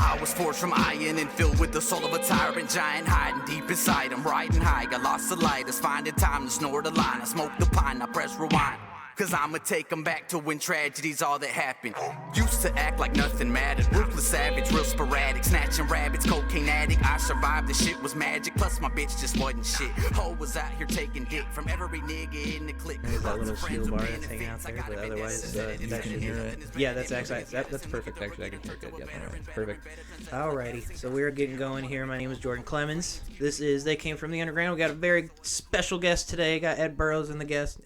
I was forged from iron and filled with the soul of a tyrant giant, hiding deep inside. I'm riding high, got lost the light. It's finding time to snort a line. I smoke the pine, I press rewind. Cause I'ma take them back to when tragedy's all that happened. Used to act like nothing mattered. Ruthless savage, real sporadic. Snatching rabbits, cocaine addict. I survived, the shit was magic. Plus my bitch just wasn't shit. Ho was out here taking dick from every nigga in the clique. There's that little steel bar that's hanging out there, but otherwise, that should hear it. Yeah, that's actually, that's perfect, actually. I can hear it. Yeah, perfect. Alrighty, so we're getting going here. My name is Jordan Clemens. This is They Came From the Underground. We got a very special guest today. Got Ed Burroughs in the guest.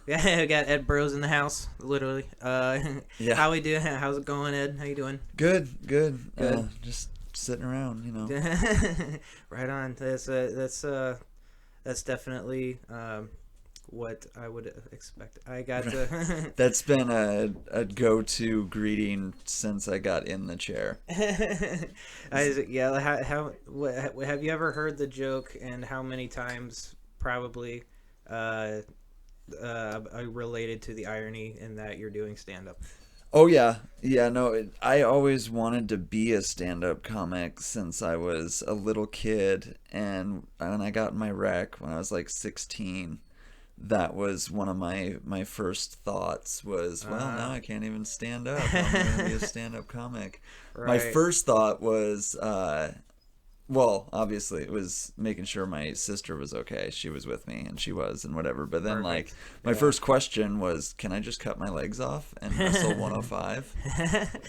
We got Ed Burroughs in the house, literally. Yeah. How we doing? How's it going, Ed? How you doing? Good. Just sitting around, you know. Right on. That's definitely what I would expect. I got to. That's been a go-to greeting since I got in the chair. Have you ever heard the joke, and how many times probably related to the irony in that you're doing stand-up? Oh yeah, no, I always wanted to be a stand-up comic since I was a little kid, and when I got in my rec when I was like 16, that was one of my first thoughts was, well, now I can't even stand up. I'm going to be a stand-up comic. Right. My first thought was, well, obviously it was making sure my sister was okay. She was with me, and she was, and whatever. But then, like, my first question was, can I just cut my legs off and wrestle 105?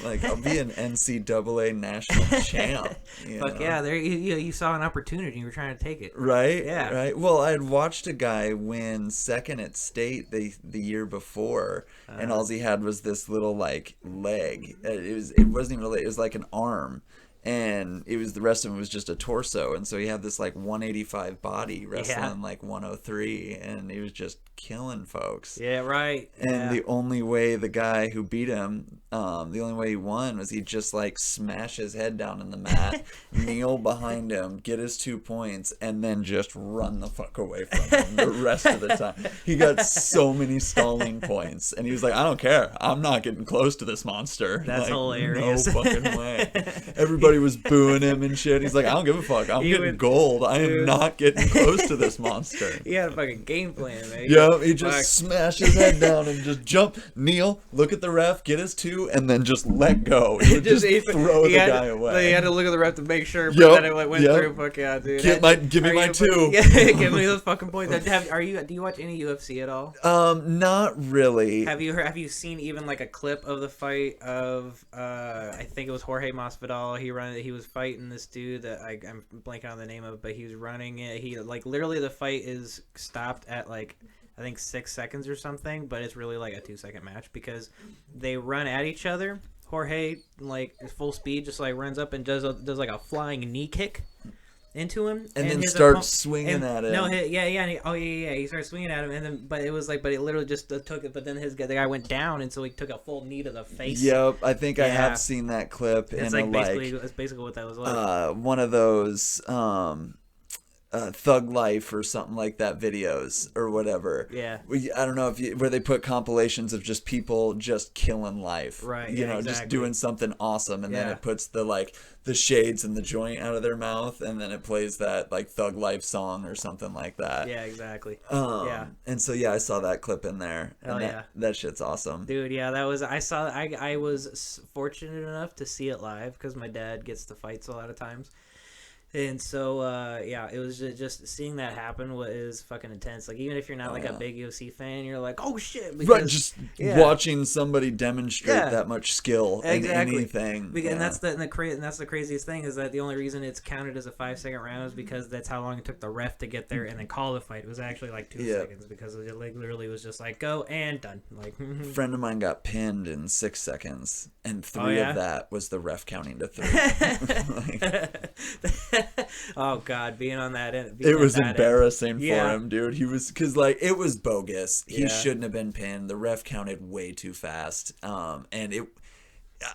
Like, I'll be an NCAA national champ. Fuck yeah, there you saw an opportunity. You were trying to take it. Right? Yeah. Right. Well, I had watched a guy win second at state the year before, and all he had was this little, like, leg. It wasn't even really, it was like an arm. And the rest of him was just a torso, and so he had this like 185 body wrestling like 103, and he was just killing folks. Yeah, right. And the only way the guy who beat him, the only way he won was he'd just like smash his head down in the mat, kneel behind him, get his 2 points, and then just run the fuck away from him the rest of the time. He got so many stalling points, and he was like, I don't care, I'm not getting close to this monster. That's like, hilarious. No fucking way. Everybody was booing him and shit. He's like, I don't give a fuck. I'm getting gold. I am not getting close to this monster. He had a fucking game plan, man. Yeah, he just smashed his head down and just jump, kneel, look at the ref, get his 2, and then just let go. He would just throw the guy away. He had to look at the ref to make sure that it went through. Fuck yeah, dude. Give me my 2. Give me those fucking points. Do you watch any UFC at all? Not really. Have you seen even like a clip of the fight of I think it was Jorge Masvidal. He was fighting this dude that I'm blanking on the name of, but he was running it. He like literally the fight is stopped at like I think 6 seconds or something, but it's really like a 2-second match because they run at each other. Jorge like full speed just like runs up and does like a flying knee kick into him, and then starts swinging at him. No, he started swinging at him, and then but it literally just took it. But then the guy went down, and so he took a full knee to the face. Yep, I think I have seen that clip. It's like basically what that was like. One of those Thug Life or something like that videos or whatever. Yeah. I don't know where they put compilations of just people just killing life. Right. You know, exactly. just doing something awesome, and then it puts the shades and the joint out of their mouth, and then it plays that like Thug Life song or something like that. Yeah, exactly. And so I saw that clip in there. Hell yeah. That shit's awesome. Dude, yeah, I was fortunate enough to see it live because my dad gets the fights a lot of times. And so, it was just seeing that happen was fucking intense. Like, even if you're not, a big UFC fan, you're like, oh, shit. Because, just watching somebody demonstrate that much skill in anything. And that's the craziest thing is that the only reason it's counted as a 5-second round is because that's how long it took the ref to get there and then call the fight. It was actually like 2 seconds because it literally was just like, go and done. Like, a friend of mine got pinned in 6 seconds, and 3 of that was the ref counting to 3. Oh God, being on that end, it was embarrassing for him, dude. He was because it was bogus. He shouldn't have been pinned. The ref counted way too fast, and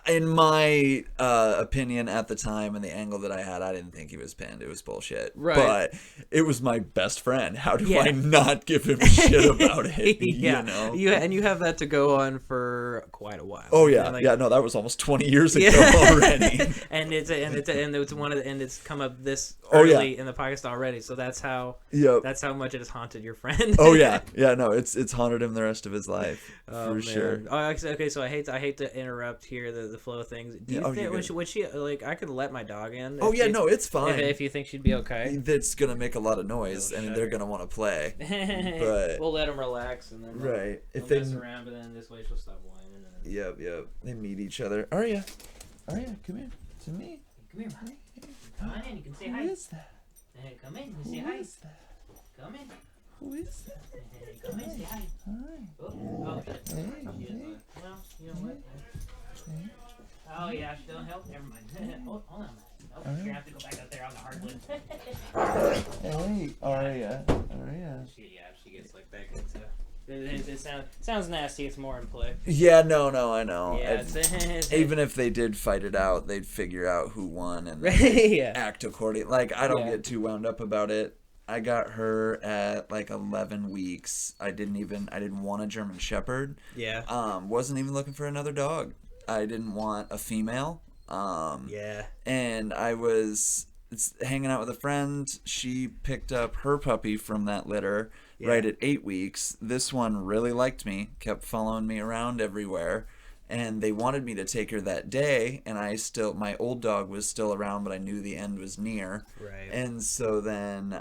in my opinion at the time and the angle that I had, I didn't think he was pinned. It was bullshit. Right. But it was my best friend. How do Yeah. I not give him shit about it? Yeah. You know? You have that to go on for quite a while. Oh yeah, Like, yeah. No, that was almost 20 years ago Yeah. already. and it's come up this Oh, yeah. early in the podcast already. So that's how Yep. much it has haunted your friend. Oh yeah, yeah. No, it's haunted him the rest of his life for sure. Oh, okay. So I hate to interrupt here the flow of things. Do you Yeah, oh, think you're would she like? I could let my dog in. Oh if yeah, she- no, it's fine. If you think she'd be okay. That's gonna make a lot of noise, Oh, and shut they're her. gonna want to play. But We'll let him relax and then right, They'll if they, mess around, but then this way she'll stop whining. And yep, they meet each other. Arya, come here to me. Come here, honey. Come on in. You can say hi. Who is that? Hey, come in. Who Say hi. is that? Come in. Who is that? Hey, come in. Say hi. Hi. Oh, shit. Hey, She doesn't- hey. Well, you know what? Oh yeah, she don't help. Never mind. Oh, hold on. Oh, you're gonna have to go back up there on the hardwood. Hey, Arya. She gets like back into. It sounds nasty. It's more in play. Yeah, no, I know. Yeah, it's Even if they did fight it out, they'd figure out who won and yeah. act accordingly. Like, I don't Yeah. get too wound up about it. I got her at like 11 weeks. I didn't want a German Shepherd. Yeah. Wasn't even looking for another dog. I didn't want a female. Yeah. And I was hanging out with a friend. She picked up her puppy from that litter right at 8 weeks. This one really liked me, kept following me around everywhere. And they wanted me to take her that day, and my old dog was still around, but I knew the end was near. Right. And so then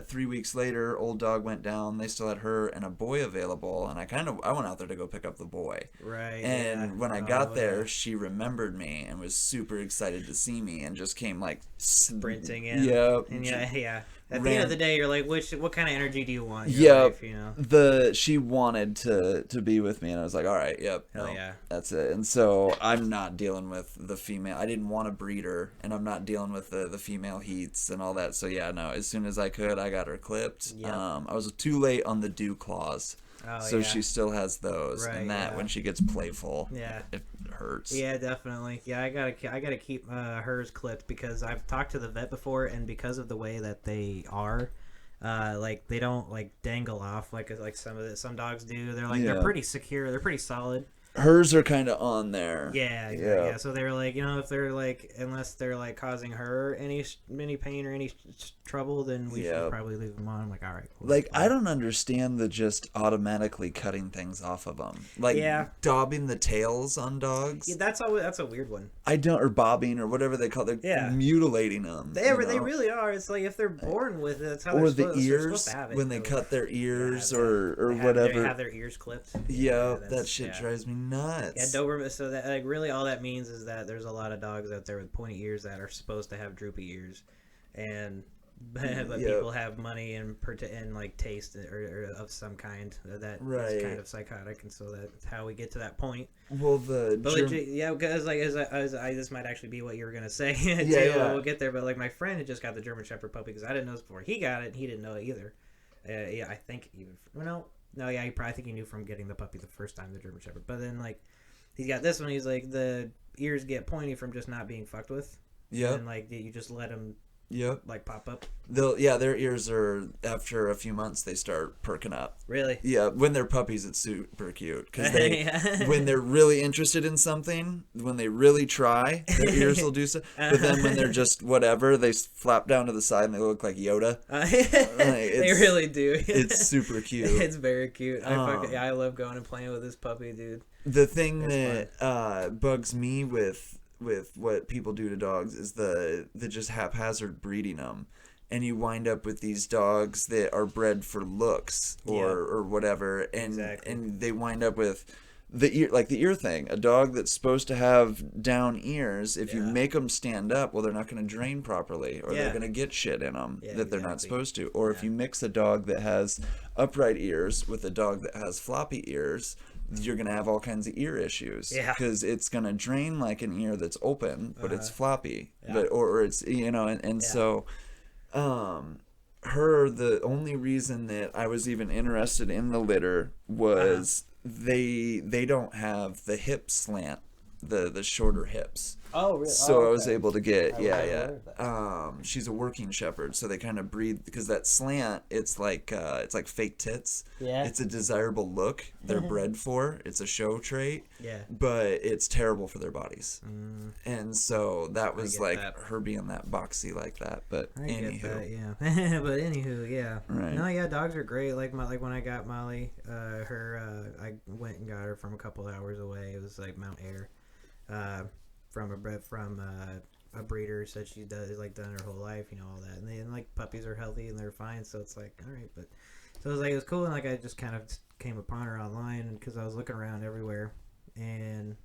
3 weeks later, old dog went down. They still had her and a boy available, and I went out there to go pick up the boy. Right. And when I Oh, got there, yeah. she remembered me and was super excited to see me, and just came like Sprinting in. Yep. And yeah. At the end of the day, you're like, what kind of energy do you want? In your Yep. life, you know? She wanted to be with me, and I was like, all right, yep, Hell no, yeah. that's it. And so I'm not dealing with the female. I didn't want a breeder, and I'm not dealing with the female heats and all that. So yeah, no. As soon as I could, I got her clipped. Yep. I was too late on the dew claws. Oh, So yeah. she still has those, Right, and that yeah. when she gets playful, Yeah. it hurts. Yeah, definitely. Yeah, I gotta keep hers clipped because I've talked to the vet before, and because of the way that they are, like they don't like dangle off like some dogs do. They're like they're Yeah. pretty secure. They're pretty solid. Hers are kind of on there. Yeah, Yeah. yeah. So they're like, if they're like, unless they're like causing her any pain or any trouble, then we Yeah. should probably leave them on. I'm like, all right. Cool. Like, I don't understand the just automatically cutting things off of them. Like, Yeah. daubing the tails on dogs. Yeah, that's a weird one. I don't, or bobbing, or whatever they call it. They're Yeah. mutilating them. They really are. It's like if they're born with it, that's how Or they're the supposed ears, to have it. when they cut their ears, Yeah, or they whatever. They have their ears clipped. Yeah, that's- that shit yeah. drives me nuts. Yeah, Doberman. So that like really all that means is that there's a lot of dogs out there with pointy ears that are supposed to have droopy ears, and but Yep. people have money and like taste or of some kind that Right. is kind of psychotic, and so that's how we get to that point. Well, the But legit, yeah, because like as I this might actually be what you were gonna say. Too. Yeah. We'll get there. But like my friend had just got the German Shepherd puppy because I didn't know this before he got it. And he didn't know it either. Yeah, I think even no, yeah, I think he knew from getting the puppy the first time, the German Shepherd. But then like he's got this one. He's like the ears get pointy from just not being fucked with. Yep. And like you just let them Yep. like pop up. Their ears are, after a few months, they start perking up. Really? Yeah, when they're puppies, it's super cute because they, Yeah. when they're really interested in something, when they really try, their ears will do so. But then when they're just whatever, they flap down to the side and they look like Yoda. They really do. It's super cute. It's very cute. I love going and playing with this puppy, dude. The thing that bugs me with what people do to dogs is the just haphazard breeding them. And you wind up with these dogs that are bred for looks or whatever, and Exactly. and they wind up with the ear thing. A dog that's supposed to have down ears, if you make them stand up, well, they're not going to drain properly, or they're going to get shit in them that they're not supposed to. Or if you mix a dog that has upright ears with a dog that has floppy ears, you're going to have all kinds of ear issues. Yeah. Because it's going to drain like an ear that's open, but it's floppy. Yeah. But or it's, so the only reason that I was even interested in the litter was they don't have the hip slant the shorter hips. Oh, really? So Oh, I was okay. able to get, I yeah, wasn't yeah. aware of that. She's a working shepherd, so they kind of breed, because that slant, it's like fake tits. Yeah. It's a desirable look they're bred for. It's a show trait. Yeah. But it's terrible for their bodies. And so that was get like that. her being that boxy like that. But I anywho. get that, yeah. But anywho, yeah. Right. No, yeah, dogs are great. Like when I got Molly, I went and got her from a couple hours away. It was like Mount Air, from a breeder. Said she does like done her whole life, all that. And then like puppies are healthy and they're fine, so it's like all right. But so it was cool, and like I just kind of came upon her online because I was looking around everywhere, and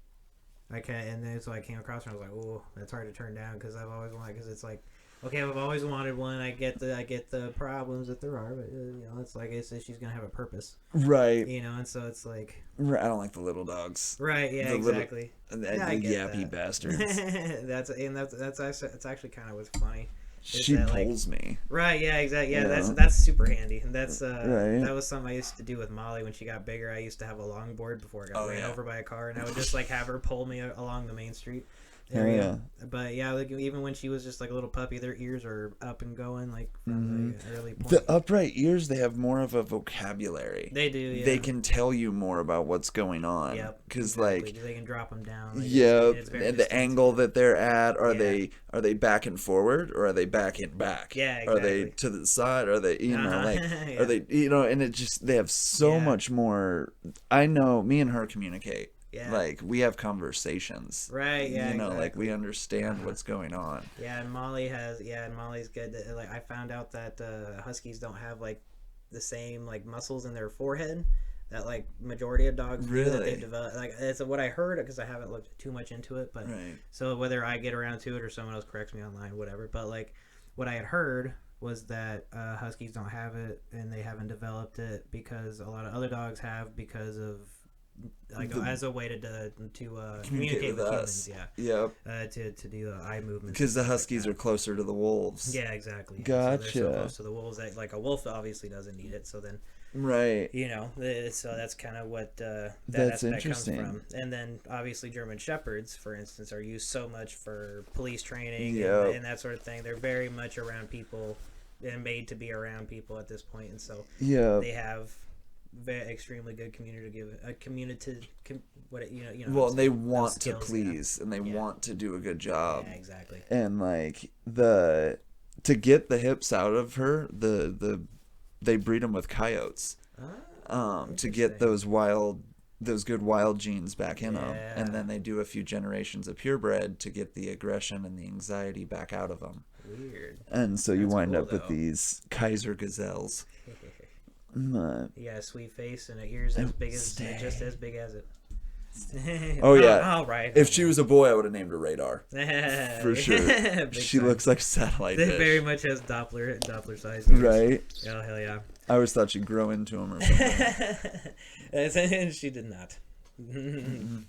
so I came across her. And I was like, oh, that's hard to turn down because I've always wanted. Because it's like, okay, I've always wanted one. I get the problems that there are, but it's like she's gonna have a purpose, Right. and so it's like, I don't like the little dogs. right, yeah, The exactly. The I get yappy that. bastards. that's actually kind of what's funny. She that, like, pulls me. Right, yeah, exactly. Yeah, Yeah. that's super handy. And that's Right. that was something I used to do with Molly when she got bigger. I used to have a longboard before I got ran over by a car, and I would just like have her pull me along the main street area. But yeah, like even when she was just like a little puppy, their ears are up and going like from the early point. The upright ears, they have more of a vocabulary. They do, yeah. They can tell you more about what's going on. Yep. Because Exactly. They can drop them down. Like, yeah, it's very and the distinct. angle that they're at, are Yeah. they back and forward, or are they back and back? Yeah, Are they exactly. to the side? Are they like Yeah. are they and it just, they have so Yeah. much more. I know me and her communicate. Yeah. Like we have conversations. Right, yeah, like exactly. we understand what's going on. Yeah, and Molly's good. Like I found out that huskies don't have like the same like muscles in their forehead that like majority of dogs do, that Really? they've developed. Like it's what I heard because I haven't looked too much into it. But Right. so whether I get around to it or someone else corrects me online, whatever. But like what I had heard was that huskies don't have it, and they haven't developed it because a lot of other dogs have, because of like as a way to communicate with us. humans. Yeah. Yep. To do eye movements. Because the and stuff huskies like are closer to the wolves. that. Yeah, exactly. So Gotcha. they're so close to the wolves that like a wolf obviously doesn't need it. So then Right. so that's kind of what that That's aspect interesting. comes from. And then obviously German Shepherds, for instance, are used so much for police training Yep. and that sort of thing. They're very much around people and made to be around people at this point, and so Yeah. they have extremely good Well, they want to skills, please, and they Yeah. want to do a good job. Yeah, exactly. And like to get the hips out of her, they breed them with coyotes. To get those good wild genes back in them, and Yeah. then they do a few generations of purebred to get the aggression and the anxiety back out of them. Weird. And so you That's wind cool, up with though. these Kaiser gazelles. But- You got a sweet face and ears as big as Stay. just as big as it. Oh yeah. All right. If she was a boy, I would have named her Radar. For sure. Big She time. looks like a satellite They dish. very much has Doppler size. ears. Right? Oh hell yeah. I always thought she'd grow into them or something. And she did not.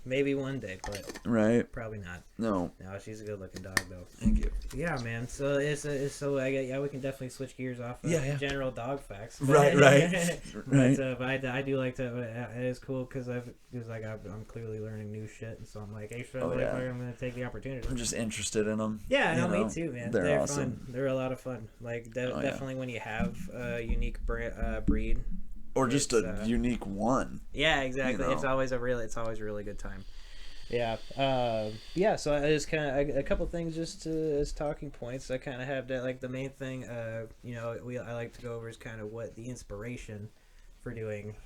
Maybe one day, but Right? probably not. No. No, she's a good-looking dog though. Thank you. Yeah, man. So we can definitely switch gears off of Yeah. general dog facts. Right. But I do like to. It is cool because I'm clearly learning new shit, and so I'm like, hey, Oh, yeah. I'm gonna take the opportunity. I'm just interested in them. Yeah, no, me too, man. They're fun. awesome. They're a lot of fun. Like yeah. definitely when you have a unique breed. Or just It's, a unique one. Yeah, exactly. You know. It's always a really good time. Yeah. Yeah. So I just kind of a couple things just as talking points. I kind of have that, like the main thing. I like to go over is kind of what the inspiration for doing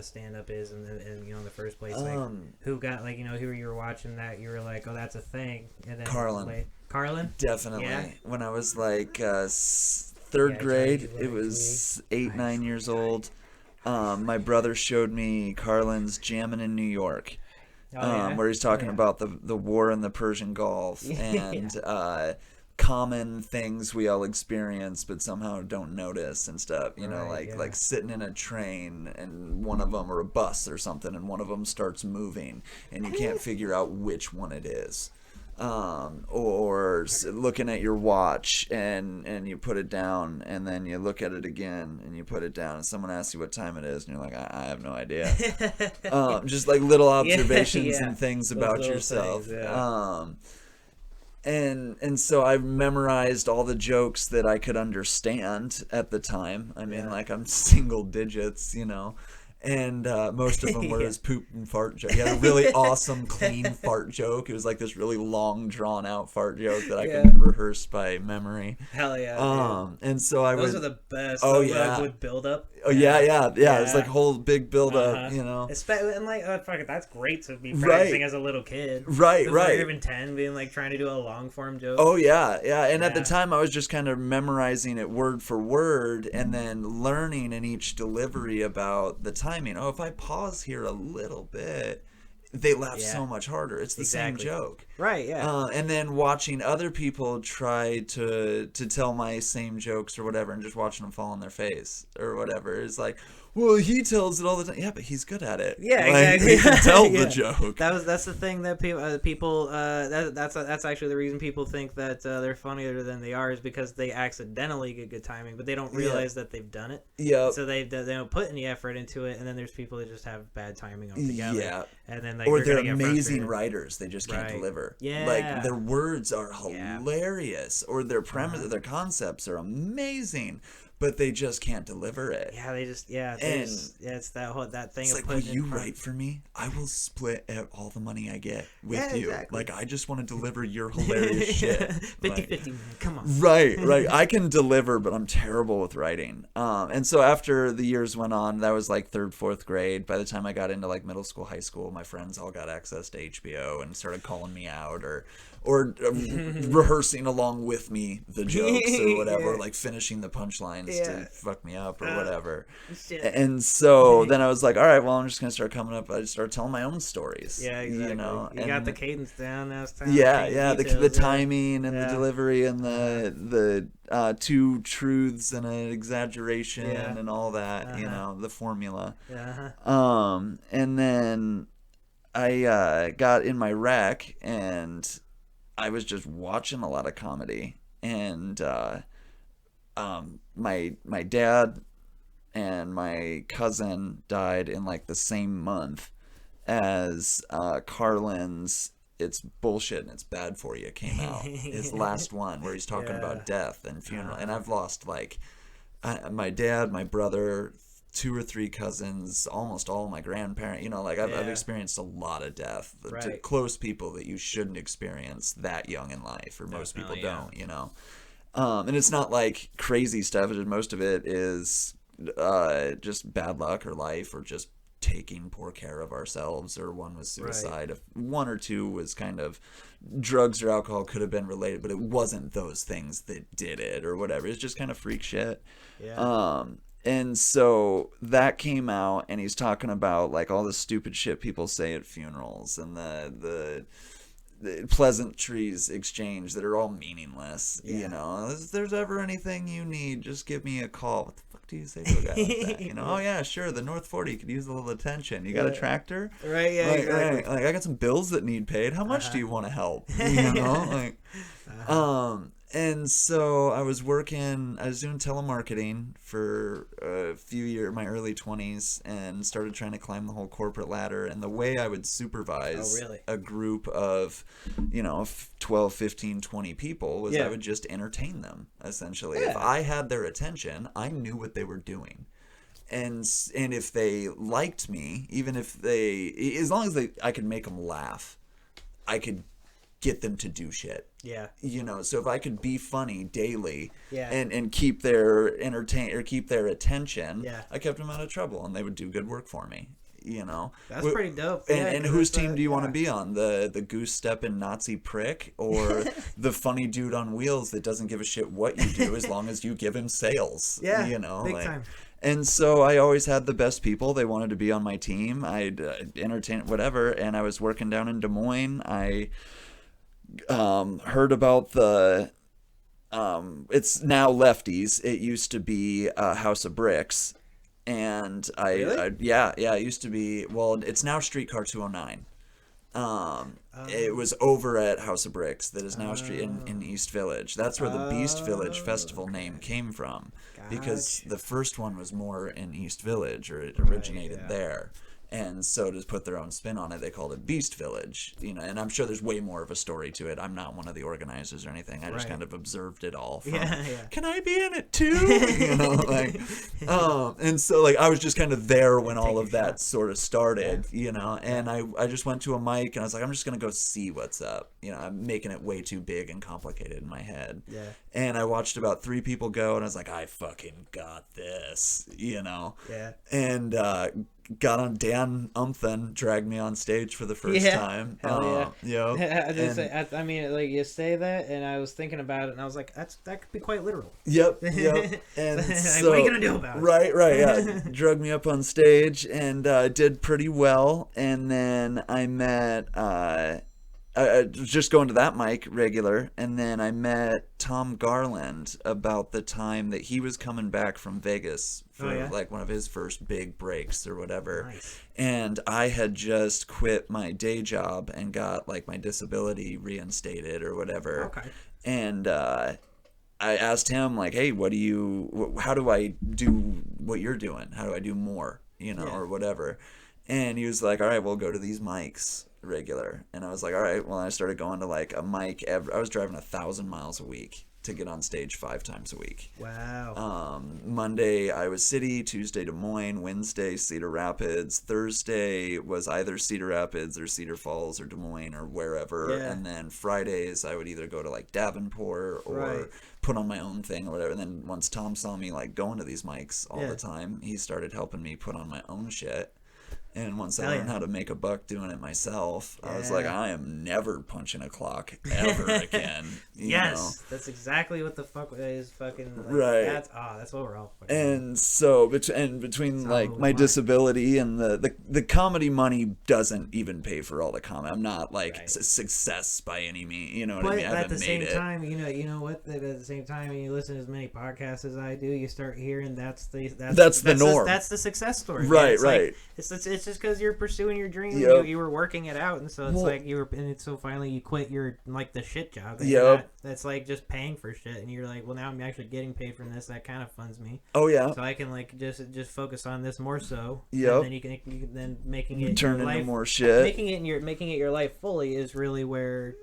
stand up is, and in the first place, like who got like who you were watching that you were like, oh, that's a thing, and then Carlin. Carlin. Definitely. Yeah. When I was like third Yeah, grade, Johnny it was 8-9 years old. My brother showed me Carlin's Jammin' in New York, where he's talking about the war in the Persian Gulf and common things we all experience but somehow don't notice and stuff. Like sitting in a train and one of them, or a bus or something, and one of them starts moving and you can't figure out which one it is. or looking at your watch and you put it down and then you look at it again and you put it down and someone asks you what time it is and you're like, I have no idea. Just like little observations and things about yourself. Things, yeah. And so I memorized all the jokes that I could understand at the time. I mean, like, I'm single digits, you know. And most of them were his poop and fart joke. He had a really awesome, clean fart joke. It was like this really long, drawn-out fart joke that I could rehearse by memory. Hell yeah. And so Those are the best. Oh, yeah. With build-up. Oh, yeah. It's like whole big build-up, you know. And like, fuck it, that's great to be practicing as a little kid. Right. Before you're even 10, being like trying to do a long-form joke. Oh, yeah. And at the time, I was just kind of memorizing it word for word and then learning in each delivery about the timing. Oh, if I pause here a little bit, they laugh so much harder. It's the same joke. Right, yeah. And then watching other people try to tell my same jokes or whatever and just watching them fall on their face or whatever. It's like, well, he tells it all the time. Yeah, but he's good at it. Yeah, like, exactly. He can tell the joke. That's the thing that people that's actually the reason people think that they're funnier than they are is because they accidentally get good timing, but they don't realize that they've done it. Yeah. So they don't put any effort into it, and then there's people that just have bad timing altogether. Yeah. And then like, or they're amazing writers, they just can't deliver. Yeah. Like their words are hilarious, or their premise, their concepts are amazing, but they just can't deliver it. Yeah, they just it's that thing. It's of like, will you write for me? I will split all the money I get with you. Exactly. Like, I just want to deliver your hilarious shit. 50-50, man. Come on. Right. I can deliver, but I'm terrible with writing. And so after the years went on, that was like 3rd, 4th grade. By the time I got into like middle school, high school, my friends all got access to HBO and started calling me out or rehearsing along with me the jokes or whatever, like finishing the punchlines to fuck me up or whatever. And so then I was like, all right, well, I'm just gonna start coming up. I just started telling my own stories. Yeah, exactly. You know, you got the cadence down. Now it's time. The timing and the delivery and the 2 truths and an exaggeration and all that. You know, the formula. And then I got in my rec and I was just watching a lot of comedy, and my dad and my cousin died in like the same month as Carlin's "It's Bullshit and It's Bad for You" came out. His last one, where he's talking about death and funeral, and I've lost like my dad, my brother, 2 or 3 cousins, almost all my grandparents. You know, like I've experienced a lot of death to close people that you shouldn't experience that young in life, or most people don't. You know, and it's not like crazy stuff. Most of it is just bad luck or life, or just taking poor care of ourselves, or one was suicide. If 1 or 2 was kind of drugs or alcohol, could have been related, but it wasn't those things that did it or whatever. It's just kind of freak shit. And so that came out, and he's talking about like all the stupid shit people say at funerals and the pleasantries exchanged that are all meaningless. You know, if there's ever anything you need, just give me a call. What the fuck do you say to a guy like that? You know, oh yeah, sure, the North 40 could use a little attention. You got a tractor? Right, yeah, exactly. Like, I got some bills that need paid. How much do you want to help? You know, like, and so I was doing telemarketing for a few years, my early 20s, and started trying to climb the whole corporate ladder. And the way I would supervise a group of, 12, 15, 20 people was I would just entertain them, essentially. If I had their attention, I knew what they were doing. And if they liked me, as long as I could make them laugh, I could get them to do shit. So if I could be funny daily and keep their attention, I kept them out of trouble, and they would do good work for me. That's pretty dope. And whose team do you want to be on? The goose stepping Nazi prick, or the funny dude on wheels that doesn't give a shit what you do as long as you give him sales? Big time. And so I always had the best people. They wanted to be on my team. I'd entertain whatever, and I was working down in Des Moines. I heard about it's now Lefties. It used to be House of Bricks, and it used to be, well, it's now Streetcar 209. It was over at House of Bricks that is now a street in East Village. That's where the Beast Village Festival name came from, because the first one was more in East Village, or it originated there. And so to put their own spin on it, they called it Beast Village, you know. And I'm sure there's way more of a story to it. I'm not one of the organizers or anything. I just kind of observed it all. From, can I be in it too? You know, like, and so like I was just kind of there when all of that sort of started, you know. And I just went to a mic and I was like, I'm just gonna go see what's up. You know, I'm making it way too big and complicated in my head. Yeah. And I watched about 3 people go, and I was like, I fucking got this, you know. Yeah. And got on Dan Umphen, dragged me on stage for the first time. Hell yeah. I mean, like, you say that, and I was thinking about it, and I was like, that could be quite literal. Yep. And so, what are you gonna do about it? Right. Yeah, drug me up on stage, and did pretty well. And then I met. I was just going to that mic regular, and then I met Tom Garland about the time that he was coming back from Vegas for like one of his first big breaks or whatever. Nice. And I had just quit my day job and got like my disability reinstated or whatever. Okay. And I asked him like, hey, how do I do what you're doing? How do I do more, you know, or whatever? And he was like, all right, we'll go to these mics regular. And I was like, all right. Well, I started going to like a mic I was driving 1,000 miles a week to get on stage 5 times a week. Wow. Monday Iowa City, Tuesday Des Moines, Wednesday Cedar Rapids, Thursday was either Cedar Rapids or Cedar Falls or Des Moines or wherever, and then Fridays I would either go to like Davenport or put on my own thing or whatever. And then once Tom saw me like going to these mics all the time, he started helping me put on my own shit. And once I learned how to make a buck doing it myself, I was like, I am never punching a clock ever again. You know? That's exactly what the fuck is fucking like, right. That's what we're all fucking and so between like my disability and the comedy money doesn't even pay for all the comedy. I'm not like success by any means. You know what I mean? But at the same time, you know what? At the same time, when you listen to as many podcasts as I do, you start hearing that's the norm. That's the success story. Right. Like, it's just because you're pursuing your dream. You were working it out, and so it's like so finally you quit your like the shit job. That's like just paying for shit, and you're like, well, now I'm actually getting paid from this. That kind of funds me. Oh yeah. So I can like just focus on this more so. Yeah. And then you can then making it turn into life, more shit. Making it your life fully is really where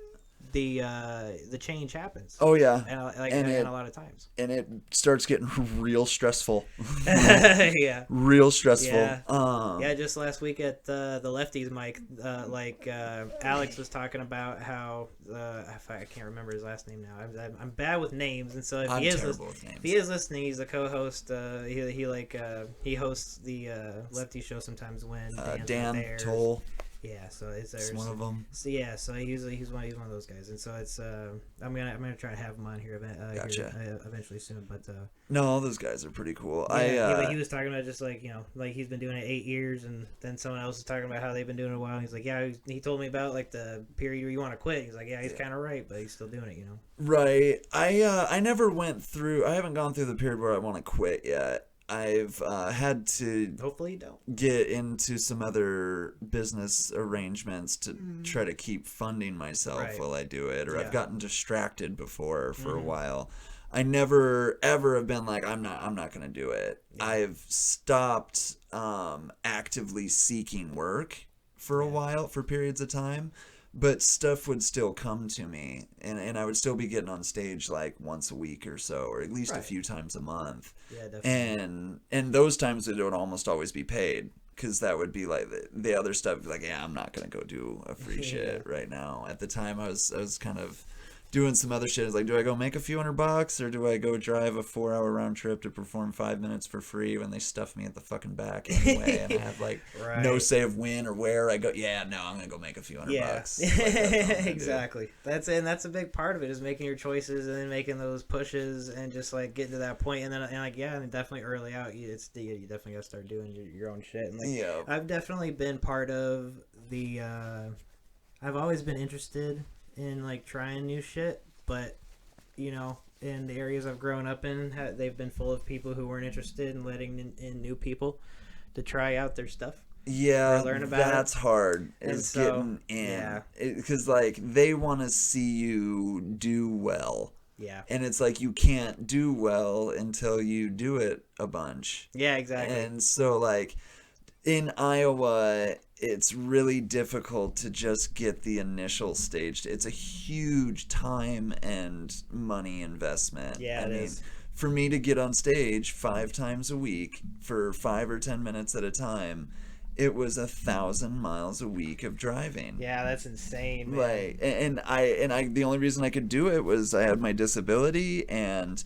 the change happens. Oh yeah. And a lot of times. And it starts getting real stressful. Yeah. Real stressful. Yeah. Just last week at the Lefties mic, Alex was talking about how I can't remember his last name now. I'm bad with names, and so if he is listening, he's a co-host. He hosts the Lefty show sometimes when Dan Toll. Yeah, so it's one of them. So yeah, so he's one of those guys, and so it's I'm gonna try to have him on here, eventually soon. But no, all those guys are pretty cool. Yeah, he was talking about just like like he's been doing it 8 years, and then someone else was talking about how they've been doing it a while. And he's like, he told me about like the period where you want to quit. He's like, he's kind of right, but he's still doing it, Right. I never went through. I haven't gone through the period where I want to quit yet. I've had to hopefully don't get into some other business arrangements to try to keep funding myself while I do it, or I've gotten distracted before for a while. I never ever have been like, I'm not gonna do it. I've stopped actively seeking work for a while, for periods of time. But stuff would still come to me, and I would still be getting on stage like once a week or so, or at least a few times a month. Yeah, definitely. And those times it would almost always be paid, because that would be like the other stuff. Like, I'm not gonna go do a free shit right now. At the time, I was kind of doing some other shit. It's like, do I go make a few $100, or do I go drive a 4-hour round trip to perform 5 minutes for free when they stuff me at the fucking back anyway, and I have like no say of when or where I go? Yeah, no, I'm gonna go make a few $100. Like, exactly. That's a big part of it, is making your choices and then making those pushes and just like getting to that point. And then and definitely early out, you definitely gotta start doing your own shit. And like, I've definitely been part of the. I've always been interested in like trying new shit, but in the areas I've grown up in, they've been full of people who weren't interested in letting in new people to try out their stuff. Yeah, or learn about that's hard. And Is so, getting in. yeah. Because, like, they want to see you do well. Yeah. And it's like you can't do well until you do it a bunch. Yeah, exactly. And so, like, in Iowa, it's really difficult to just get the initial stage. It's a huge time and money investment. Yeah, it is. For me to get on stage 5 times a week for 5 or 10 minutes at a time, it was 1,000 miles a week of driving. Yeah, that's insane, man. Right. And I the only reason I could do it was I had my disability, and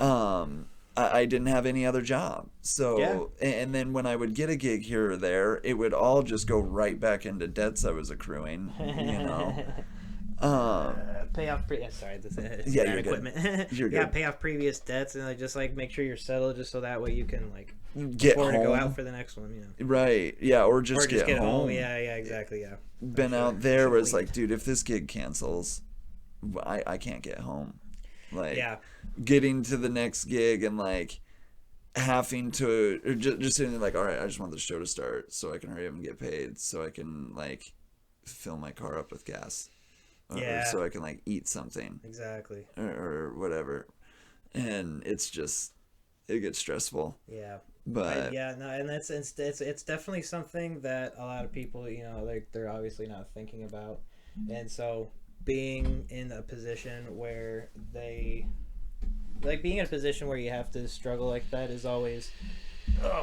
I didn't have any other job. So, and then when I would get a gig here or there, it would all just go right back into debts I was accruing, you know. Pay off sorry, this is Yeah, bad you're equipment. good. You're Yeah, good. pay off previous debts and like just like make sure you're settled, just so that way you can like Get afford to go home. out for the next one, you know. Right. Yeah, or just get home. Yeah, exactly, yeah. Been Sure. out there Should where it's wait. like, dude, if this gig cancels, I can't get home. Like, Yeah. getting to the next gig and like having to, or just sitting there like, all right, I just want the show to start so I can hurry up and get paid, so I can like fill my car up with gas. Yeah. Or so I can like eat something Exactly. or whatever. And it's just, it gets stressful. Yeah. But Yeah, no, and it's definitely something that a lot of people, you know, like they're obviously not thinking about, and so being in a position where being in a position where you have to struggle like that is always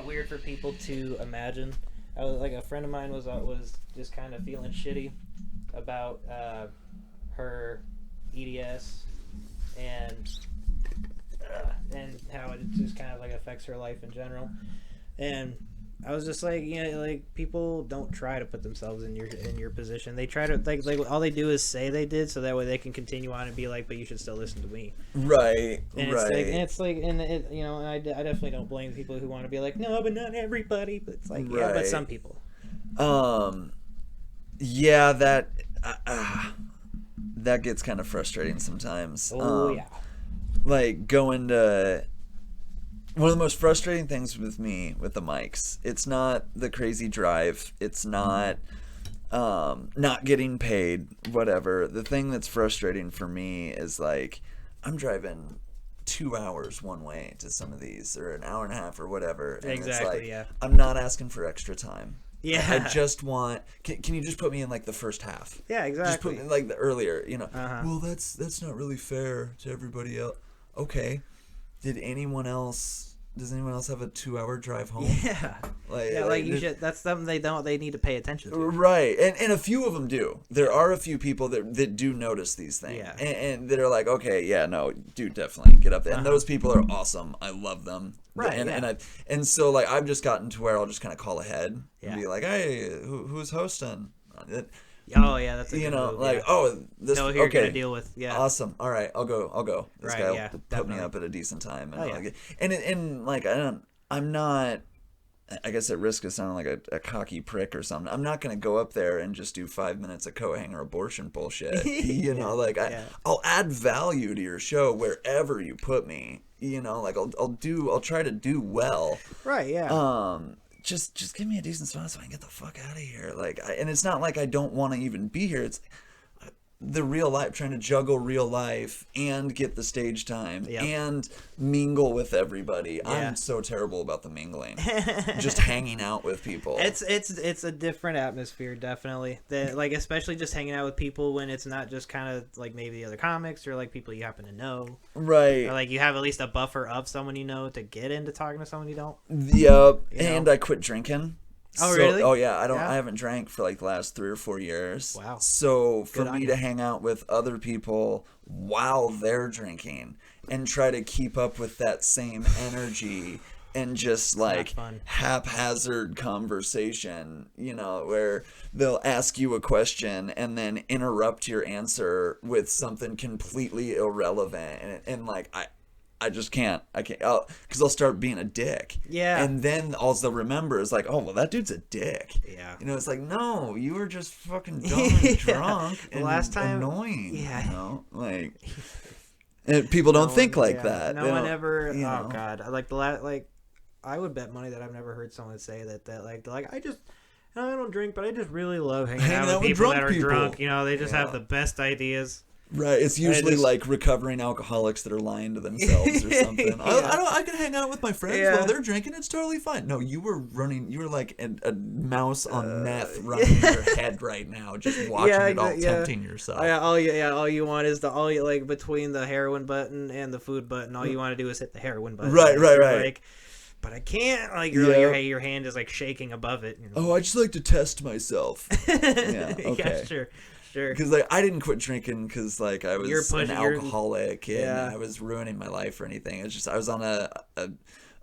weird for people to imagine. I was like, a friend of mine was just kind of feeling shitty about her EDS and how it just kind of like affects her life in general. And I was just like, you know, like people don't try to put themselves in your position. They try to like all they do is say they did, so that way they can continue on and be like, but you should still listen to me. right, And right. it's like, and it, you know, and I definitely don't blame people who want to be like, no, but not everybody. But it's like, yeah, but Right. some people. Yeah, that gets kind of frustrating sometimes. Oh yeah. Like going to one of the most frustrating things with me with the mics, it's not the crazy drive, it's not not getting paid, whatever. The thing that's frustrating for me is like I'm driving 2 hours one way to some of these, or an hour and a half or whatever, and Exactly, it's like, yeah. I'm not asking for extra time. Yeah. I just want, can you just put me in like the first half? Yeah, Just exactly. put me like the earlier, you know. Uh-huh. Well, that's not really fair to everybody else. Okay. Does anyone else have a 2-hour drive home? Yeah. Like, Yeah, like you should. That's something they need to pay attention to. Right. And a few of them do. There are a few people that do notice these things. Yeah. And that are like, okay, yeah, no, dude, definitely get up there. And those people are awesome. I love them. Right, And yeah. and so like I've just gotten to where I'll just kind of call ahead Yeah. and be like, hey, who's hosting? Oh yeah, that's a You good know, move, like, yeah. oh, this Know who you're okay. gonna deal with. Yeah. Awesome. All right, I'll go. This Right, guy will yeah, put definitely. me up at a decent time, and Oh, yeah. I'll get, and like I'm not. I guess at risk of sounding like a cocky prick or something, I'm not gonna go up there and just do 5 minutes of co-hanger abortion bullshit. You know, like I'll add value to your show wherever you put me. You know, like I'll try to do well. Right. Yeah. Just give me a decent spot so I can get the fuck out of here. Like, and it's not like I don't want to even be here. It's the real life, trying to juggle real life and get the stage time and mingle with everybody. Yeah. I'm so terrible about the mingling. Just hanging out with people. It's a different atmosphere, definitely. Like especially just hanging out with people when it's not just kind of like maybe the other comics or like people you happen to know, right. or like you have at least a buffer of someone you know to get into talking to someone you don't. Yep. You And know? I quit drinking. Oh, really? Oh yeah, I Yeah. haven't drank for like the last 3 or 4 years. Wow. So for Good on me you. to hang out with other people while they're drinking and try to keep up with that same energy and just like fun. haphazard conversation, you know, where they'll ask you a question and then interrupt your answer with something completely irrelevant, and like I just can't. I can't. Because I'll start being a dick. Yeah. And then all they'll remember is like, oh, well, that dude's a dick. Yeah. You know, it's like, no, you were just fucking dumb and drunk The and last time- annoying. Yeah. You know, like, and people don't think like that. No They one don't- ever. you Oh know. god, like I would bet money that I've never heard someone say that like I just I don't drink, but I just really love hanging Hanging out with people that are people. drunk. You know, they just have Yeah. the best ideas. Right, it's usually just- like recovering alcoholics that are lying to themselves or something. Yeah. I can hang out with my friends Yeah. while they're drinking. It's totally fine. No, you were like a mouse on meth running in your head right now, just watching it all, tempting yourself. All you want is like between the heroin button and the food button, all you want to do is hit the heroin button. Right. Like, but I can't. Like your hand is like shaking above it. You know? Oh, I just like to test myself. Yeah, okay. Yeah, sure. Because like I didn't quit drinking because like I was an alcoholic and Yeah. I was ruining my life or anything. It's just I was on a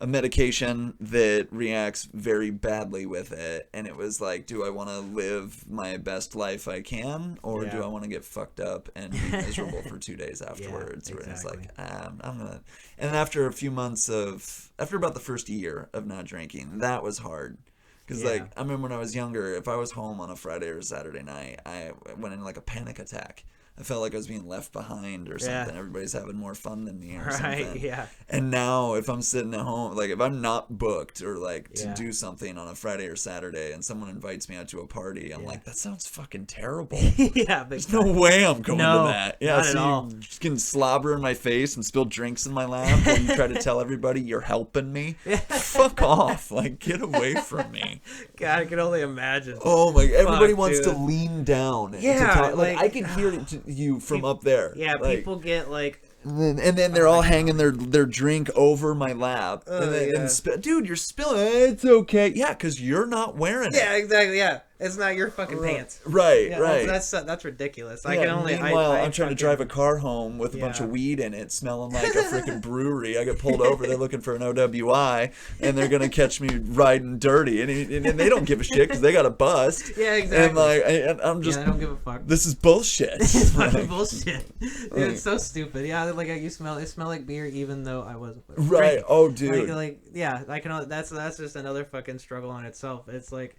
medication that reacts very badly with it, and it was like, do I want to live my best life I can, or do I want to get fucked up and be miserable for 2 days afterwards? Yeah, Where it's exactly. like I'm gonna. And then after about the first year of not drinking, that was hard. Because, like, I remember when I was younger, if I was home on a Friday or Saturday night, I went into, like, a panic attack. I felt like I was being left behind or something. Everybody's having more fun than me or something. Right, yeah. And now, if I'm sitting at home, like, if I'm not booked or, like, to do something on a Friday or Saturday and someone invites me out to a party, I'm like, that sounds fucking terrible. Yeah, There's no way I'm going to that. Yeah, not so at all. you just can slobber in my face and spill drinks in my lap while you try to tell everybody you're helping me. Fuck off. Like, get away from me. God, I can only imagine. Oh my! Everybody wants dude. to lean down. Yeah, to talk. Like, like- I can hear you from up there. Yeah, like, people get like. and then they're all hanging their drink over my lap. yeah. Dude, you're spilling. It's okay. Yeah, because you're not wearing it. Yeah, exactly. Yeah, it's not your fucking pants. Right, Yeah, right. That's ridiculous. I Yeah, can only. meanwhile, I'm I'm trying to drive a car home with a bunch of weed in it, smelling like a freaking brewery. I get pulled over. They're looking for an OWI, and they're gonna catch me riding dirty, and they don't give a shit because they got a bust. Yeah, exactly. And like, I'm just, I don't give a fuck. this is bullshit. It's fucking Like, bullshit. Dude, it's so stupid. Yeah, like it smelled like beer even though I wasn't. Right. drinking. Oh, dude. Yeah, I can. That's just another fucking struggle on itself. It's like.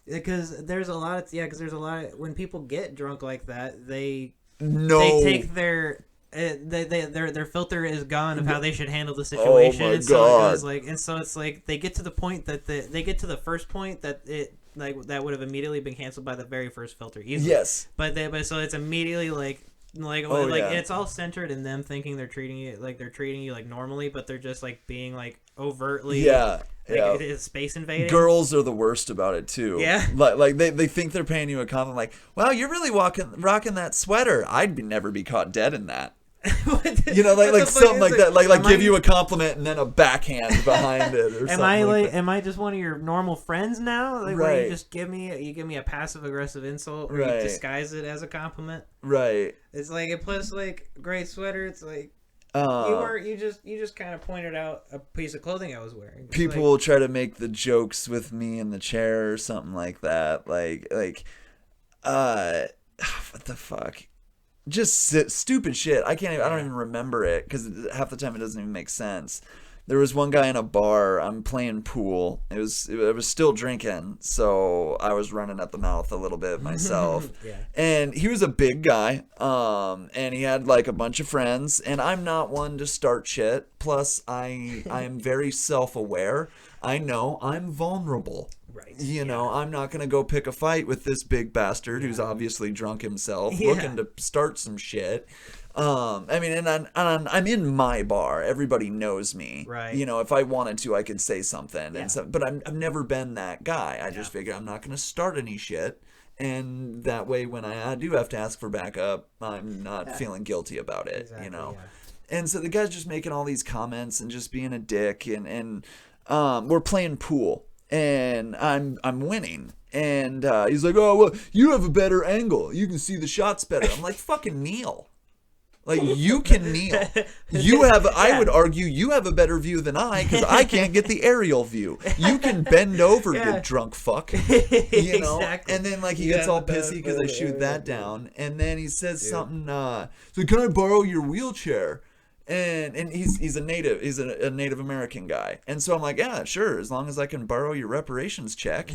Because there's a lot of when people get drunk like that, they take their their filter is gone of how they should handle the situation. Oh my and so God. it goes like, and so it's like they get to the point that they get to the first point that it like that would have immediately been canceled by the very first filter easily. Yes. But so it's immediately like Oh, yeah. it's all centered in them thinking they're treating you like normally, but they're just like being like overtly it's space invading. Girls are the worst about it too. Yeah. Like they think they're paying you a compliment. Like, wow, you're really rocking that sweater. I'd never be caught dead in that. You know, like something like that. Like give you a compliment and then a backhand behind it, or something. Am I just one of your normal friends now? Like, where Right. you just give me a passive aggressive insult, or Right. you disguise it as a compliment. Right. It's like it plus like great sweater. It's like you just kind of pointed out a piece of clothing I was wearing. It's People like, will try to make the jokes with me in the chair or something like that. Like what the fuck? Just stupid shit. I don't even remember it because half the time it doesn't even make sense. There was one guy in a bar. I'm playing pool. I was still drinking, so I was running at the mouth a little bit myself. Yeah. And he was a big guy, and he had like a bunch of friends. And I'm not one to start shit. Plus, I am very self-aware. I know I'm vulnerable. Right. You know, I'm not going to go pick a fight with this big bastard who's obviously drunk himself, looking to start some shit. I mean, and I'm in my bar. Everybody knows me. Right. You know, if I wanted to, I could say something. And so, but I've never been that guy. I just figure I'm not going to start any shit. And that way, when I do have to ask for backup, I'm not feeling guilty about it, Exactly, you know. yeah. And so the guy's just making all these comments and just being a dick. And we're playing pool. And I'm winning. And he's like, oh, well, you have a better angle. You can see the shots better. I'm like, fucking kneel. Like, you can kneel. You have, I would argue, you have a better view than I, because I can't get the aerial view. You can bend over, you drunk fuck. You know? Exactly. And then, like, he gets all pissy because I shoot that down. And then he says something, so can I borrow your wheelchair? And he's a Native American guy. And so I'm like, yeah, sure, as long as I can borrow your reparations check.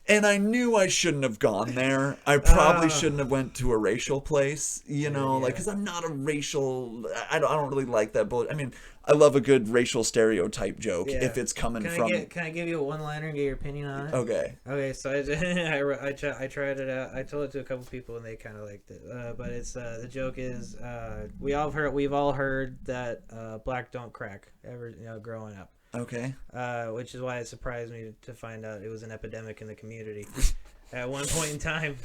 And I knew I shouldn't have gone there. I probably shouldn't have went to a racial place, you know, like, because I'm not a racial. I don't really like that bullshit. I mean, I love a good racial stereotype joke if it's coming from. Can I give you a one-liner and get your opinion on it? Okay. So I tried it out. I told it to a couple people and they kind of liked it. But it's the joke is we've all heard that black don't crack ever, growing up. Okay. Which is why it surprised me to find out it was an epidemic in the community at one point in time.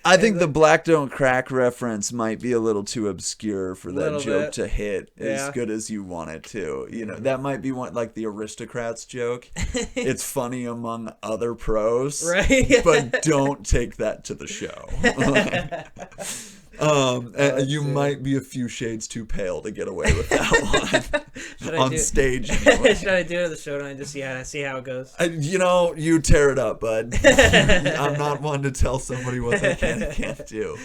I think the black don't crack reference might be a little too obscure for that joke to hit as good as you want it to. You know, that might be one, like the aristocrats joke. It's funny among other pros, right? But don't take that to the show. You might be a few shades too pale to get away with that one on stage. Anyway. Should I do it at the show tonight? Just see how it goes. You tear it up, bud. I'm not one to tell somebody what they can and can't do.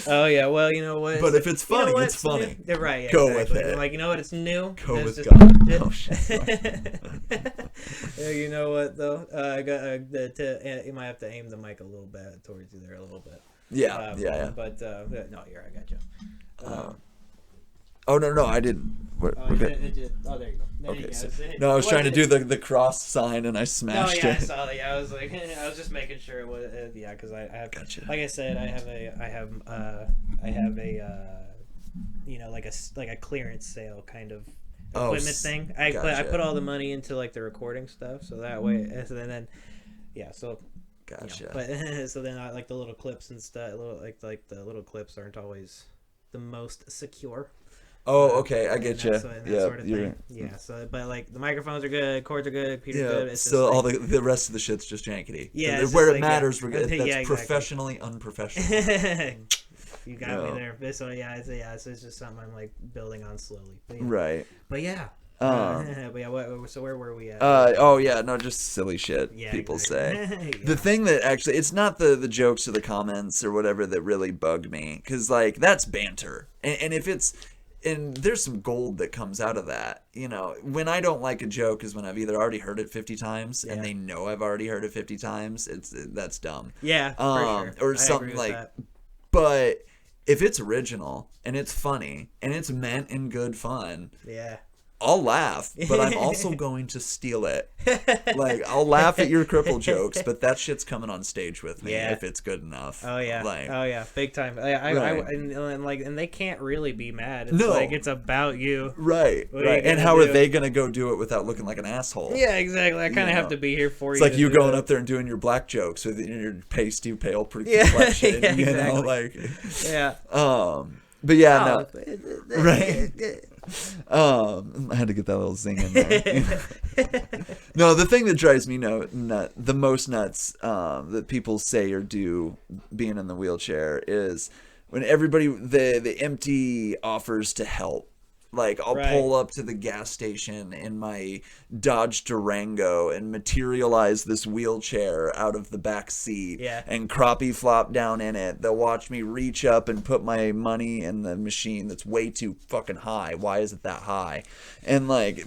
Oh yeah, well, you know what? But if it's funny, it's funny. You're right. Yeah, Go exactly. with it. Like, you know what? It's new. Go with God. Oh shit. You know what though? I got you might have to aim the mic a little bit towards you there a little bit. Yeah. But no, here I got you. Oh no, I didn't. Oh, there you go. There Okay, you go. no, I was trying to do the cross sign and I smashed I it. saw that. Yeah, I was like, I was just making sure it was. Because I have. Gotcha. Like I said, I have a like a clearance sale kind of equipment thing. I put all the money into like the recording stuff, so that way, and then so. Gotcha. But so then like the little clips and stuff, like the little clips aren't always the most secure. Oh, okay, I get you. Sort of thing. Yeah. So, but like the microphones are good, cords are good, computer's good. It's so just, all the rest of the shit's just jankety. Yeah. Where it matters, we're good. That's professionally unprofessional. You got me there. So it's just something I'm like building on slowly. But, right. But yeah. But yeah, so where were we at? Just silly shit people say. Yeah. The thing that actually, it's not the jokes or the comments or whatever that really bug me, because like that's banter, and if it's, and there's some gold that comes out of that. You know, when I don't like a joke is when I've either already heard it 50 times and they know I've already heard it 50 times. That's dumb. Yeah, for sure. Or something like that. But if it's original and it's funny and it's meant in good fun, I'll laugh, but I'm also going to steal it. Like, I'll laugh at your cripple jokes, but that shit's coming on stage with me if it's good enough. Oh yeah, big time. And they can't really be mad. It's like it's about you. Right. And how are they gonna go do it without looking like an asshole? Yeah, exactly. I kind of have to be here for you. It's like you going up there and doing your black jokes with your pasty pale pretty complexion. Exactly. You know, like But yeah, no. Right. I had to get that little zing in there. No, the thing that drives me the most nuts that people say or do being in the wheelchair is when everybody the empty offers to help. Like, I'll pull up to the gas station in my Dodge Durango and materialize this wheelchair out of the back seat and crappie flop down in it. They'll watch me reach up and put my money in the machine that's way too fucking high. Why is it that high? And, like,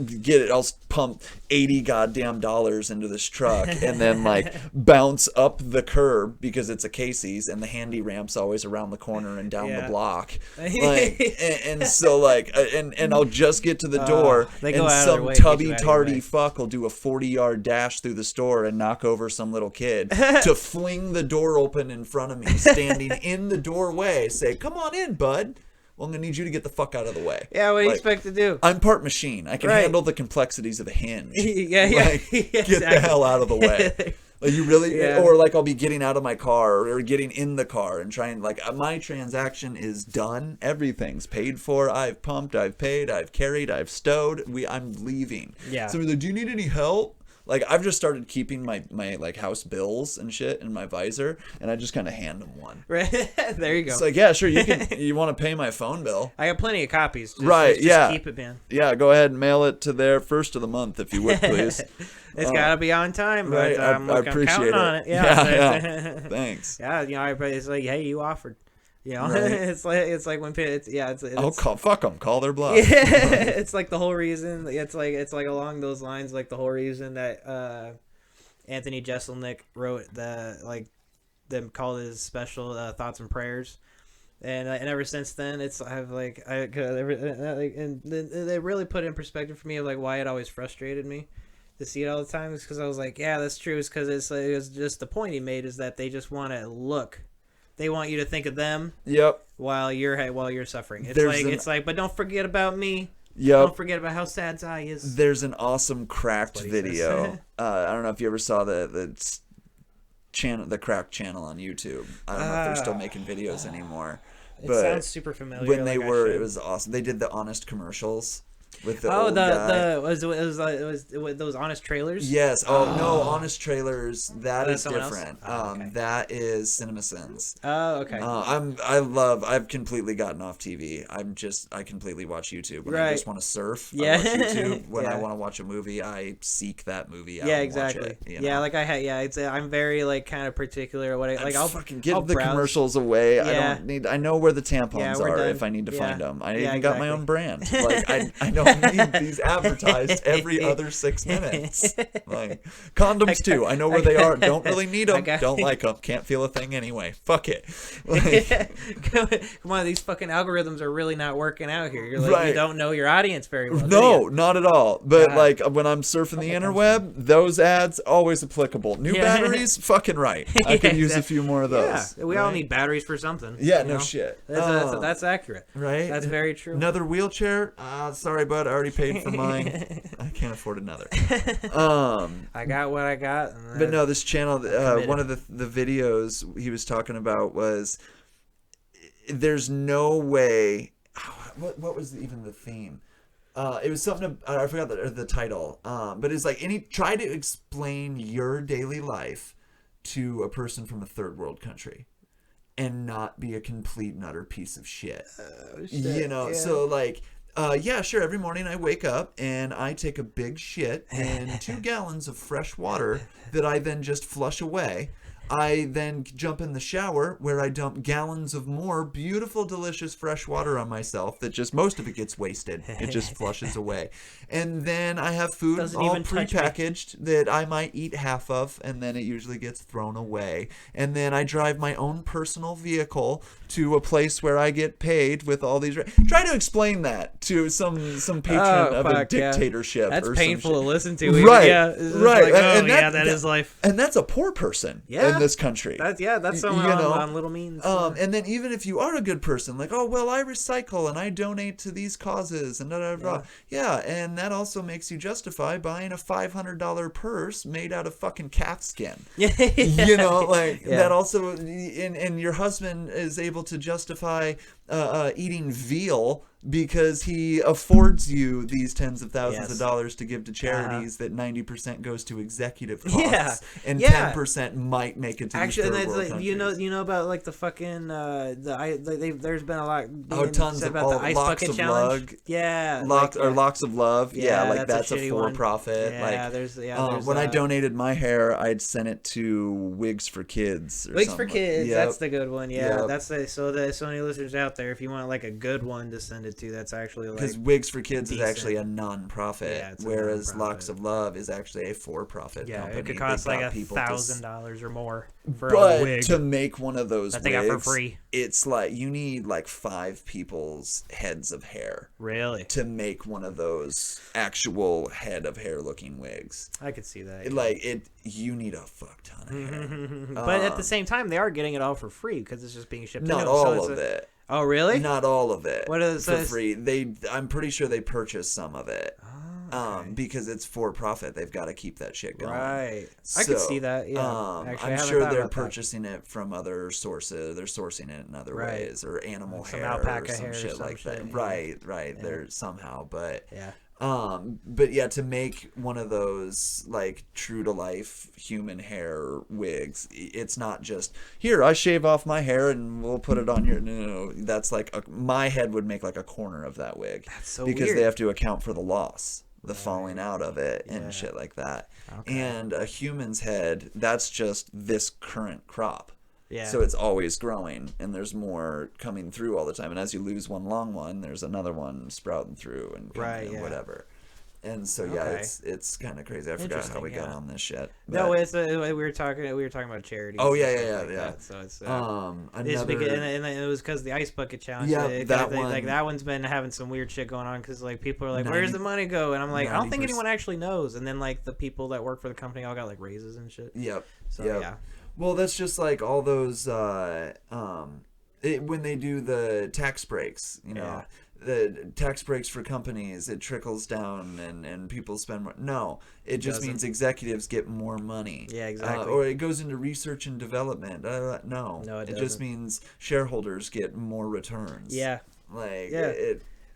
I'll pump $80 goddamn into this truck and then, like, bounce up the curb because it's a Casey's and the handy ramp's always around the corner and down the block. Like, and so, like, and I'll just get to the door, and some tubby-tardy fuck will do a 40-yard dash through the store and knock over some little kid to fling the door open in front of me, standing in the doorway, say, "Come on in, bud. Well, I'm going to need you to get the fuck out of the way." Yeah, what do you expect to do? I'm part machine. I can handle the complexities of a hinge. Exactly. Get the hell out of the way. Like, you really, or like I'll be getting out of my car or getting in the car and trying, like, my transaction is done. Everything's paid for. I've pumped, I've paid, I've carried, I've stowed. I'm leaving. Yeah. So like, do you need any help? Like, I've just started keeping my like house bills and shit in my visor, and I just kind of hand them one. Right. There you go. It's like, yeah, sure, you want to pay my phone bill? I got plenty of copies. Just keep it, man. Yeah, go ahead and mail it to their first of the month, if you would, please. It's gotta be on time, but right. I'm appreciate it. On it. Yeah. Thanks. Yeah, it's like, hey, you offered. You know, right. it's like when fuck them, call their bluff. Yeah, it's like the whole reason. It's like along those lines. Like the whole reason that Anthony Jeselnik wrote them called his special Thoughts and Prayers. And ever since then, and they really put it in perspective for me of like why it always frustrated me to see it all the time. Is because I was like, yeah, that's true. It's because it was just the point he made is that they just want to look. They want you to think of them. Yep. While you're suffering. It's like, but don't forget about me. Yep. Don't forget about how sad Zai is. There's an awesome Cracked video. I don't know if you ever saw the channel, the Cracked channel on YouTube. I don't know if they're still making videos anymore. It but sounds super familiar. When they were, it was awesome. They did the Honest commercials with the old guy. It was those Honest trailers. Yes. Oh no, Honest Trailers. That is Else? different. Okay. That is CinemaSins. Oh, okay. I've completely gotten off TV. I completely watch YouTube when I just want to surf. Yeah. I watch YouTube when I want to watch a movie. I seek that movie out. Yeah, and exactly. Watch it, Yeah, like I'm very like kind of particular. I'll fucking get I'll the browse. Commercials away. Yeah. I know where the tampons we're are done. if I need to find them. I even exactly. got my own brand. Like I don't need these advertised every other 6 minutes. Like condoms too. I know where they are. Don't really need them. Don't like them. Can't feel a thing anyway. Fuck it. Like, come on, these fucking algorithms are really not working out here. You're like you don't know your audience very well. No, not at all. But like when I'm surfing the interweb, those ads always applicable. New batteries, fucking right. I can use a few more of those. Yeah, we all need batteries for something. Yeah, no shit. That's accurate. Right? That's very true. Another wheelchair? Sorry, bud. I already paid for mine. I can't afford another. I got what I got. But no, this channel, one of the videos he was talking about was there's no way. What was even the theme? It was something I forgot the title. But it's like try to explain your daily life to a person from a third world country and not be a complete and utter piece of shit. Oh, shit. So like yeah, sure. Every morning I wake up and I take a big shit in 2 gallons of fresh water that I then just flush away. I then jump in the shower where I dump gallons of more beautiful, delicious fresh water on myself that just most of it gets wasted. It just flushes away. And then I have food all prepackaged that I might eat half of, and then it usually gets thrown away. And then I drive my own personal vehicle to a place where I get paid with all these. Try to explain that to some patron of a dictatorship. That's or painful some to listen to. Right, yeah, right. Like, that is life. And that's a poor person in this country. That's someone on little means. And then even if you are a good person, like, oh well, I recycle and I donate to these causes and and that also makes you justify buying a $500 purse made out of fucking calf skin. That also, and your husband is able to justify eating veal because he affords you these tens of thousands of dollars to give to charities that 90% goes to executive costs and 10% might make it to actually. These third world countries. You know about like the fucking there's been a lot. Tons of about the ice locks bucket of challenge. love, or locks of love. Yeah, that's a for-profit. When I donated my hair, I'd sent it to Wigs for Kids. Wigs for Kids. Yep. That's the good one. Yeah, Yep. that's so many listeners out there. If you want like a good one to send it to, that's actually like because Wigs for Kids decent. is actually a non-profit, whereas Locks of Love is actually a for-profit company. It could cost like $1,000 or more for but a wig. To make one of those that they got for free, it's like you need like 5 people's heads of hair. Really? To make one of those actual head of hair looking wigs. I could see that. You need a fuck ton of hair. But at the same time, they are getting it all for free because it's just being shipped. Not all of it. Oh, really? Not all of it. What is for free? I'm pretty sure they purchase some of it. Because it's for profit, they've got to keep that shit going. Right. I could see that. Yeah. I'm sure they're purchasing it from other sources. They're sourcing it in other ways, or animal hair, alpaca or some hair, shit like that. Yeah. Right. Yeah. They're somehow, but yeah. But yeah, to make one of those like true to life human hair wigs, it's not just here. I shave off my hair and we'll put it on your. No, that's like my head would make like a corner of that wig. That's so because weird. they have to account for the loss, the falling out of it, and shit like that. Okay. And a human's head, that's just this current crop. Yeah. So it's always growing, and there's more coming through all the time. And as you lose one long one, there's another one sprouting through and whatever. And so it's kind of crazy. I forgot how we got on this shit. No, it's we were talking about charities. Oh yeah. So it's another, and it was because the ice bucket challenge. Yeah, that one. Like that one's been having some weird shit going on because like people are like, where's the money go? And I'm like, I don't think anyone actually knows. And then like the people that work for the company all got like raises and shit. Yep. So yeah. Well, that's just like all those when they do the tax breaks, you know. Yeah. The tax breaks for companies, it trickles down and people spend more. No, it just means executives get more money. Yeah, exactly. Or it goes into research and development. No, it just means shareholders get more returns. Yeah. Like,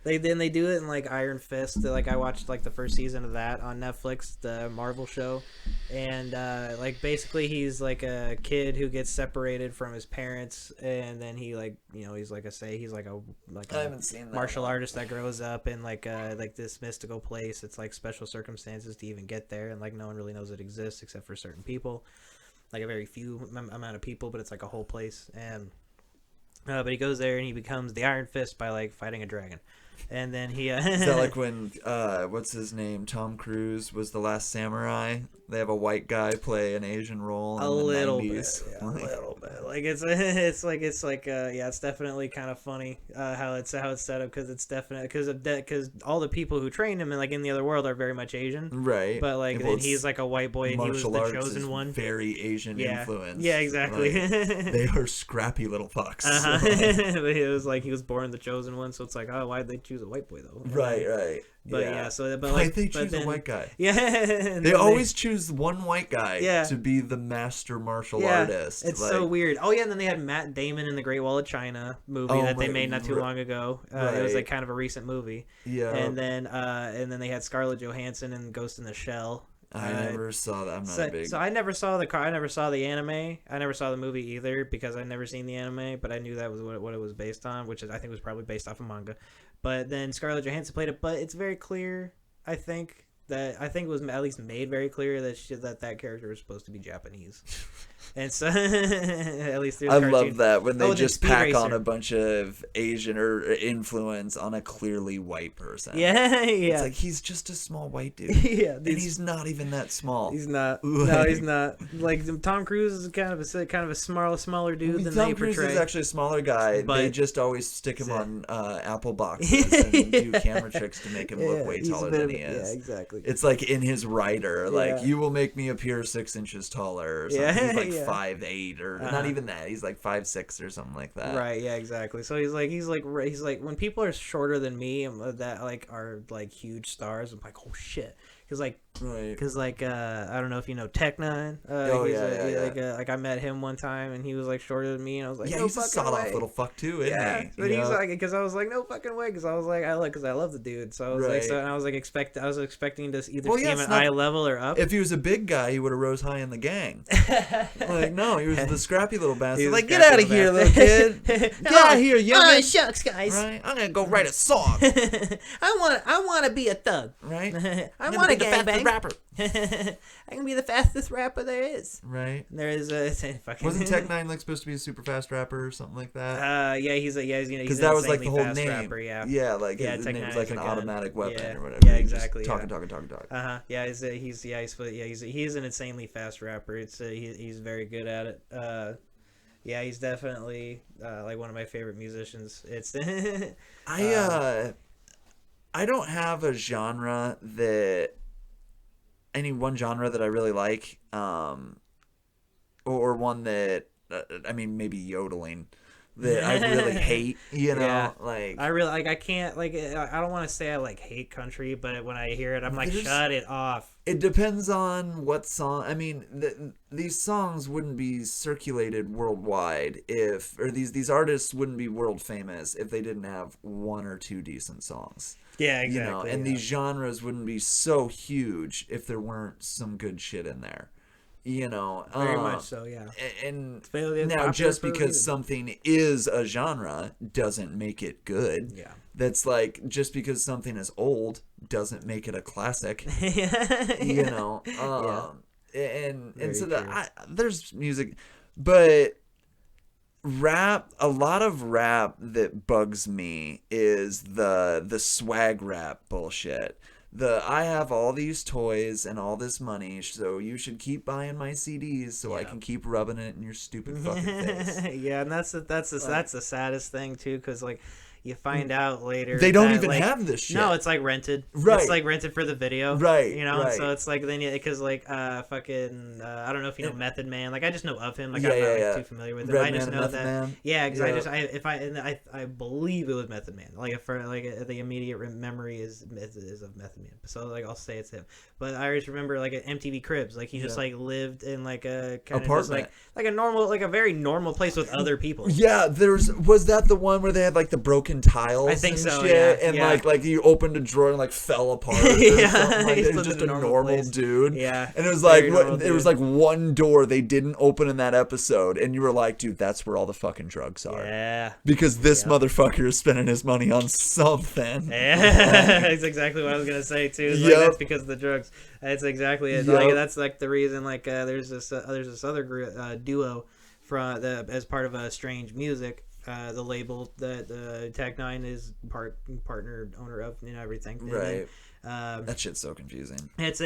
They do it in like Iron Fist. Like I watched like the first season of that on Netflix, the Marvel show, and like basically he's like a kid who gets separated from his parents, and then he like he's like he's like a I haven't seen that martial artist that grows up in like this mystical place. It's like special circumstances to even get there, and like no one really knows it exists except for certain people, like a very few amount of people, but it's like a whole place. And but he goes there and he becomes the Iron Fist by like fighting a dragon. And then he is that like when what's his name, Tom Cruise was the Last Samurai? They have a white guy play an Asian role in the 90s. A little bit. Like it's definitely kind of funny how it's set up, because it's definitely because all the people who train him and like in the other world are very much Asian, right? But like then he's like a white boy and he was the chosen one, very Asian influence. Yeah, exactly. Like, they are scrappy little fucks. But he was like he was born the chosen one, so it's like, oh, why'd they choose a white boy though? Right. But but why'd they choose a white guy? Yeah, they always choose one white guy to be the master martial artist. It's so weird. Oh yeah, and then they had Matt Damon in the Great Wall of China movie that they made not too long ago. It was like kind of a recent movie. Yeah. And then they had Scarlett Johansson in Ghost in the Shell. I never saw that. I'm not big. So I never saw the anime. I never saw the movie either because I'd never seen the anime, but I knew that was what it was based on, which I think was probably based off of manga. But then Scarlett Johansson played it, but it's very clear, I think it was at least made very clear that character was supposed to be Japanese. And so at least I love that when they just pack on a bunch of Asian or influence on a clearly white person. Yeah. It's like he's just a small white dude. And he's not even that small. He's not. No, he's not. Like Tom Cruise is kind of a smaller dude than they portray. Tom Cruise is actually a smaller guy. But they just always stick him on apple boxes and do camera tricks to make him look way taller than he is. Yeah, exactly. It's like in his writer, like you will make me appear 6 inches taller or something. He's like 5'8" or not even that. He's like 5'6" or something like that. Right. Yeah. Exactly. So he's like when people are shorter than me and that like are like huge stars, I'm like, oh shit. Because like I don't know if you know Tech9. Like I met him one time and he was like shorter than me and I was like, yeah, he's a sawed-off little fuck too, isn't he? But he's like, because I was like, no fucking way, because I was like, I love the dude, so I was like, and I was like I was expecting to either see him at eye level or up. If he was a big guy, he would have rose high in the gang. Like no, he was the scrappy little bastard. Like get out of here, little kid. Get out of here, young. Shucks, guys. Right, I'm gonna go write a song. I want to be a thug. Right. I want to gangbang. Rapper. I can be the fastest rapper there is. Right. There is a fucking. Wasn't Tech9 like supposed to be a super fast rapper or something like that? He's because that was like the whole name. Rapper, his name was like an automatic weapon or whatever. Yeah, exactly. Talking. Yeah, he's an insanely fast rapper. He's very good at it. Yeah, he's definitely like one of my favorite musicians. It's I don't have a genre any one genre that I really like, or one that I mean maybe yodeling that I really hate. Like I really like. I can't like. I don't want to say I like hate country, but when I hear it, I'm like, shut it off. It depends on what song. I mean, these songs wouldn't be circulated worldwide or these artists wouldn't be world famous if they didn't have 1 or 2 decent songs. Yeah, exactly. And these genres wouldn't be so huge if there weren't some good shit in there. Very much so, yeah. And now just because something is a genre doesn't make it good. Yeah. That's like just because something is old doesn't make it a classic. And so there's music, but rap, a lot of rap that bugs me is the swag rap bullshit. I have all these toys and all this money, so you should keep buying my CDs so I can keep rubbing it in your stupid fucking face. Yeah, and that's the saddest thing too, because like you find out later they don't that, even like, have this shit. No, it's like rented. Right. It's like rented for the video. Right. You know, right. so it's like then because like fucking I don't know if you know Method Man. Like I just know of him. Like Yeah, I'm not yeah. too familiar with him. Red I just Man, know Method that. Man. Yeah, because Yeah. I believe it was Method Man. Like for like the immediate memory is of Method Man. So like I'll say it's him. But I just remember like at MTV Cribs, like he just like lived in like a kind of just like a normal, like a very normal place with other people. Yeah, was that the one where they had like the broken tiles? I think so. Shit? Yeah, and yeah. like you opened a drawer and like fell apart. Or Yeah, something like he's it was just a normal place. dude. Yeah, and it was like dude. was like one door they didn't open in that episode, and you were like, dude, that's where all the fucking drugs are. Yeah, because this motherfucker is spending his money on something. Yeah, that's exactly what I was gonna say too. Like, that's because of the drugs. That's exactly it. Like, that's like the reason. Like there's this other group, duo from as part of Strange Music. The label that Tech Nine is partner owner of and everything. Right. And then, that shit's so confusing. It's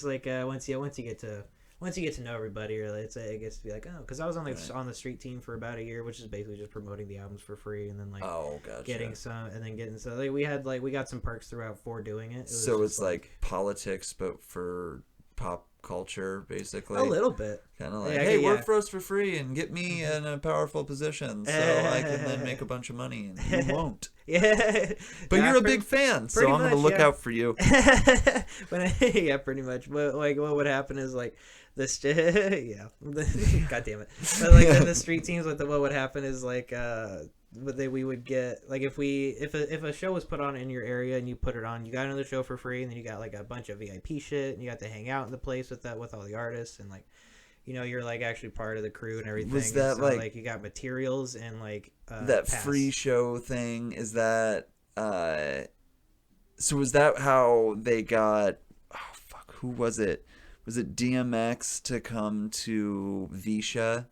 like once you get to know everybody, really, it gets to be like, oh, because I was on the street team for about a year, which is basically just promoting the albums for free, and then like getting we got some perks throughout for doing it. So it's like politics, but for pop culture, basically. A little bit. Kind of like, hey, work for us for free and get me in a powerful position so I can then make a bunch of money, and you won't. Yeah. But you're a big fan, so I'm going to look out for you. Yeah, pretty much. But like what would happen is like this God damn it. But like the street teams, like what would happen is like we would get like if a show was put on in your area and you put it on, you got another show for free, and then you got like a bunch of VIP shit, and you got to hang out in the place with all the artists, and like, you know, you're like actually part of the crew and everything. Was that so, like you got materials and like that pass. Free show thing? Is that so was that how they got who was it? Was it DMX to come to Visha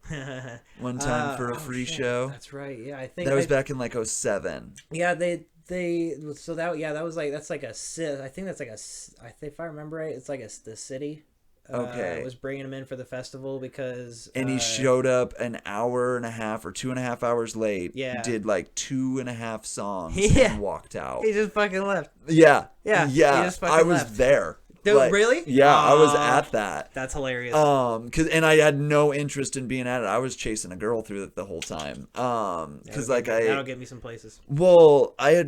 one time for a free show? That's right. Yeah, I think that was back in like 2007. Yeah, that was like that's like a I think that's like if I remember right, it's like the city. Was bringing him in for the festival because and he showed up an hour and a half or 2.5 hours late. Yeah, did like 2.5 songs and walked out. He just fucking left. Yeah. I was left. there. Like, really? Yeah, I was at that. That's hilarious. And I had no interest in being at it. I was chasing a girl through it the whole time. That'll get me some places. Well, I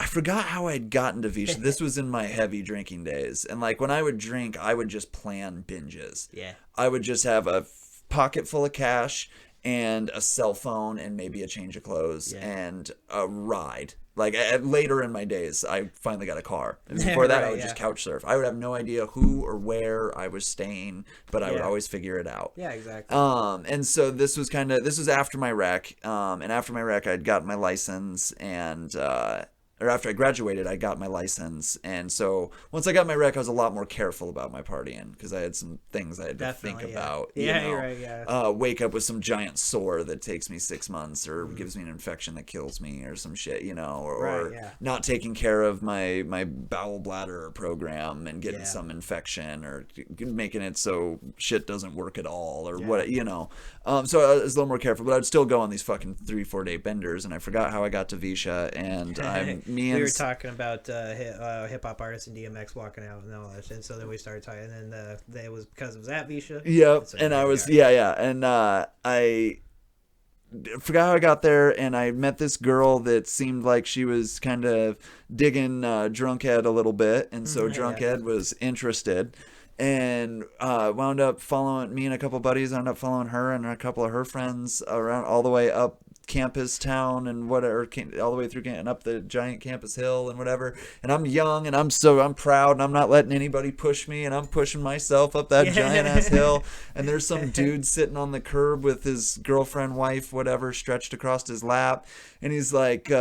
forgot how I'd gotten to Visha. This was in my heavy drinking days, and like when I would drink, I would just plan binges. Yeah. I would just have a pocket full of cash and a cell phone and maybe a change of clothes and a ride. Like later in my days, I finally got a car. And before that, I would just couch surf. I would have no idea who or where I was staying, but I would always figure it out. Yeah, exactly. And so this was after my rec. And after my rec, I'd gotten my license and or after I graduated, I got my license. And so once I got my rec, I was a lot more careful about my partying because I had some things I had to think about. Yeah, you're right, yeah. Wake up with some giant sore that takes me 6 months or gives me an infection that kills me or some shit, you know, or not taking care of my bowel bladder program and getting some infection or making it so shit doesn't work at all or what, you know. So I was a little more careful, but I'd still go on these fucking 3-4 day benders, and I forgot how I got to Visha, and we were talking about hip hop artists and DMX walking out and all that shit. So then we started talking, and then it was because it was at Visha. Yep, and I was and I forgot how I got there, and I met this girl that seemed like she was kind of digging Drunk Ed a little bit, and so Drunk Ed was interested. And wound up following me and a couple buddies. Wound up following her and a couple of her friends around all the way up campus town and whatever, all the way through and up the giant campus hill and whatever. And I'm young and I'm proud and I'm not letting anybody push me, and I'm pushing myself up that giant ass hill. And there's some dude sitting on the curb with his girlfriend, wife, whatever, stretched across his lap, and he's like,